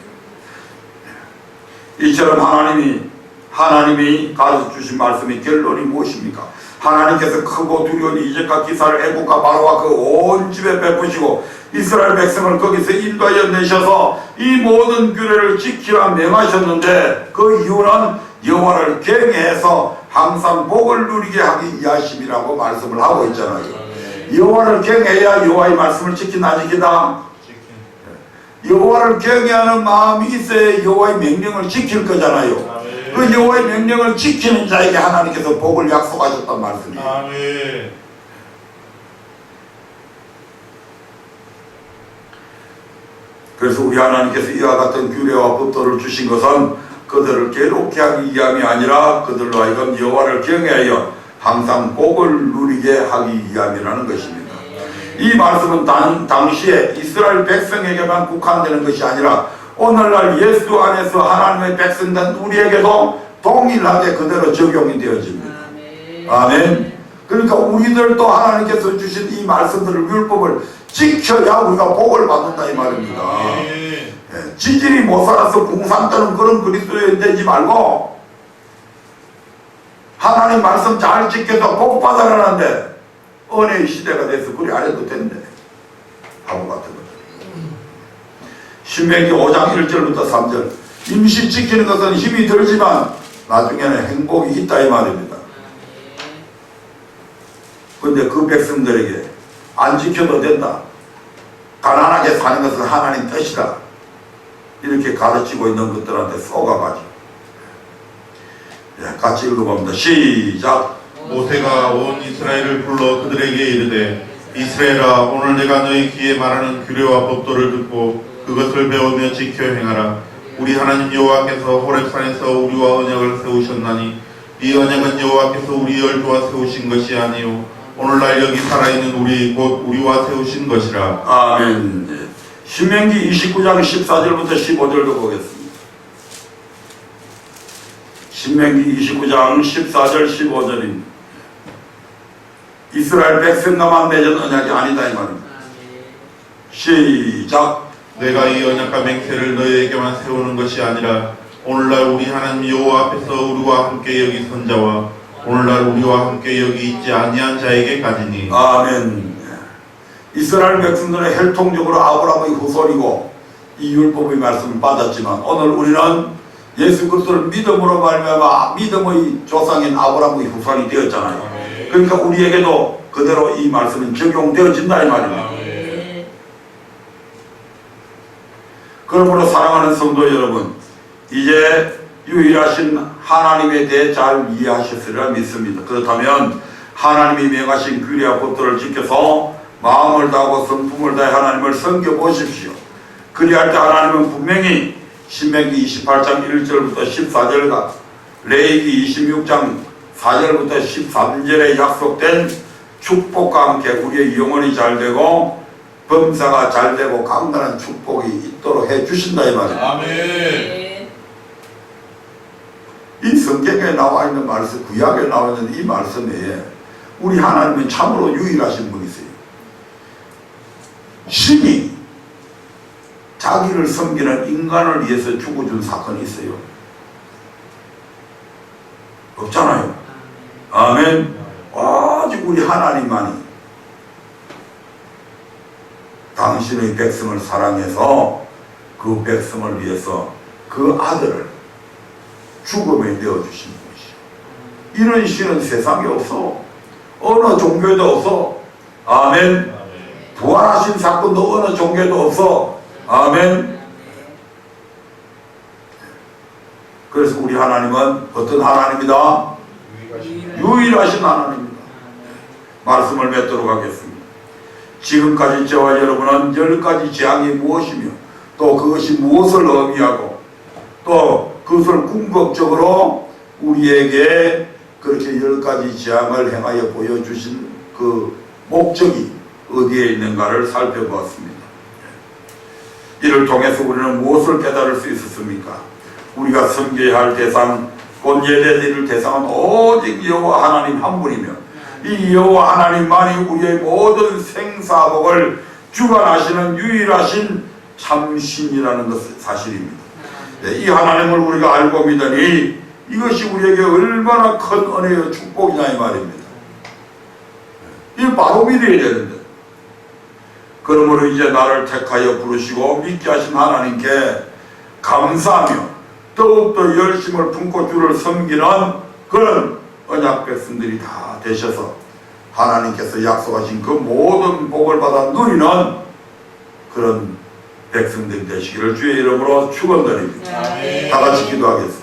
이처럼 하나님이 가르쳐 주신 말씀의 결론이 무엇입니까? 하나님께서 크고 두려운 이적과 기사를 애국과 바로와 그 온 집에 베푸시고 이스라엘 백성을 거기서 인도하여 내셔서 이 모든 규례를 지키라 명하셨는데 그 이유는 여호와를 경외해서 항상 복을 누리게 하기 위하심이라고 말씀을 하고 있잖아요. 여호와를 경외해야 여호와의 말씀을 지키나 안 지키다. 여호와를 경외하는 마음이 있어야 여호와의 명령을 지킬 거잖아요. 그 여호와의 명령을 지키는 자에게 하나님께서 복을 약속하셨단 말씀이에요. 아멘. 그래서 우리 하나님께서 이와 같은 규례와 법도를 주신 것은 그들을 괴롭게 하기 위함이 아니라 그들로 하여금 여호와를 경외하여 항상 복을 누리게 하기 위함이라는 것입니다. 이 말씀은 당시에 이스라엘 백성에게만 국한되는 것이 아니라 오늘날 예수 안에서 하나님의 백성된 우리에게도 동일하게 그대로 적용이 되어집니다. 아멘. 그러니까 우리들도 하나님께서 주신 이 말씀들을, 율법을 지켜야 우리가 복을 받는다 이 말입니다. 지질이 못 살아서 궁상 떠는 그런 그리스도인 되지 말고 하나님 말씀 잘 지켜서 복 받아라는데 은혜의 시대가 돼서 그리 안 해도 된대. 바보 같은 거. 신명기 5장 1절부터 3절. 임시 지키는 것은 힘이 들지만 나중에는 행복이 있다 이 말입니다. 근데 그 백성들에게 안 지켜도 된다. 가난하게 사는 것은 하나님 뜻이다. 이렇게 가르치고 있는 것들한테 쏘가가지고. 같이 읽어봅니다. 시작. 모세가 온 이스라엘을 불러 그들에게 이르되 이스라엘아 오늘 내가 너희 귀에 말하는 규례와 법도를 듣고 그것을 배우며 지켜 행하라. 우리 하나님 여호와께서 호렙산에서 우리와 언약을 세우셨나니 이 언약은 여호와께서 우리 열조와 세우신 것이 아니요 오늘날 여기 살아있는 우리 곧 우리와 세우신 것이라. 아멘. 신명기 29장 14절부터 15절도 보겠습니다. 신명기 29장 14절 15절입니다. 이스라엘 백성과만 맺은 언약이 아니다 이 말입니다. 시작. 내가 이 언약과 맹세를 너희에게만 세우는 것이 아니라 오늘날 우리 하나님 여호와 앞에서 우리와 함께 여기 선 자와 오늘날 우리와 함께 여기 있지 아니한 자에게까지니. 아멘. 이스라엘 백성들은 혈통적으로 아브라함의 후손이고 이 율법의 말씀을 받았지만 오늘 우리는 예수 그리스도를 믿음으로 말미암아 믿음의 조상인 아브라함의 후손이 되었잖아요. 그러니까 우리에게도 그대로 이 말씀은 적용되어진다 이 말입니다. 그러므로 사랑하는 성도 여러분, 이제 유일하신 하나님에 대해 잘 이해하셨으리라 믿습니다. 그렇다면 하나님이 명하신 규례와 법도를 지켜서 마음을 다하고 성품을 다해 하나님을 섬겨보십시오. 그리할 때 하나님은 분명히 신명기 28장 1절부터 14절과 레위기 26장 4절부터 13절에 약속된 축복과 함께 우리의 영혼이 잘되고 범사가 잘되고 강건한 축복이 있도록 해주신다 이 말입니다. 아멘. 이 성경에 나와 있는 말씀, 구약에 나와 있는 이 말씀 외에 우리 하나님은 참으로 유일하신 분이세요. 신이 자기를 섬기는 인간을 위해서 죽어준 사건이 있어요. 없잖아요. 아멘. 오직 우리 하나님만이 당신의 백성을 사랑해서 그 백성을 위해서 그 아들을 죽음에 내어주신 분이시죠. 이런 신은 세상에 없어. 어느 종교에도 없어. 아멘. 부활하신 사건도 어느 종교에도 없어. 아멘. 그래서 우리 하나님은 어떤 하나님이다? 유일하신 하나님입니다. 말씀을 맺도록 하겠습니다. 지금까지 저와 여러분은 10가지 재앙이 무엇이며 또 그것이 무엇을 의미하고 또 그것을 궁극적으로 우리에게 그렇게 10가지 재앙을 행하여 보여주신 그 목적이 어디에 있는가를 살펴보았습니다. 이를 통해서 우리는 무엇을 깨달을 수 있었습니까? 우리가 섬겨야 할 대상, 곧 예배드릴 대상은 오직 여호와 하나님 한 분이며 이 여호와 하나님만이 우리의 모든 생사복을 주관하시는 유일하신 참신이라는 것은 사실입니다. 이 하나님을 우리가 알고 믿으니 이것이 우리에게 얼마나 큰 은혜의 축복이냐 이 말입니다. 이걸 바로 믿어야 되는데, 그러므로 이제 나를 택하여 부르시고 믿게 하신 하나님께 감사하며 더욱더 열심을 품고 주를 섬기는 그런 언약 백성들이 다 되셔서 하나님께서 약속하신 그 모든 복을 받아 누리는 그런 백성들 되시기를 주의 이름으로 축원드립니다. 다 같이 기도하겠습니다.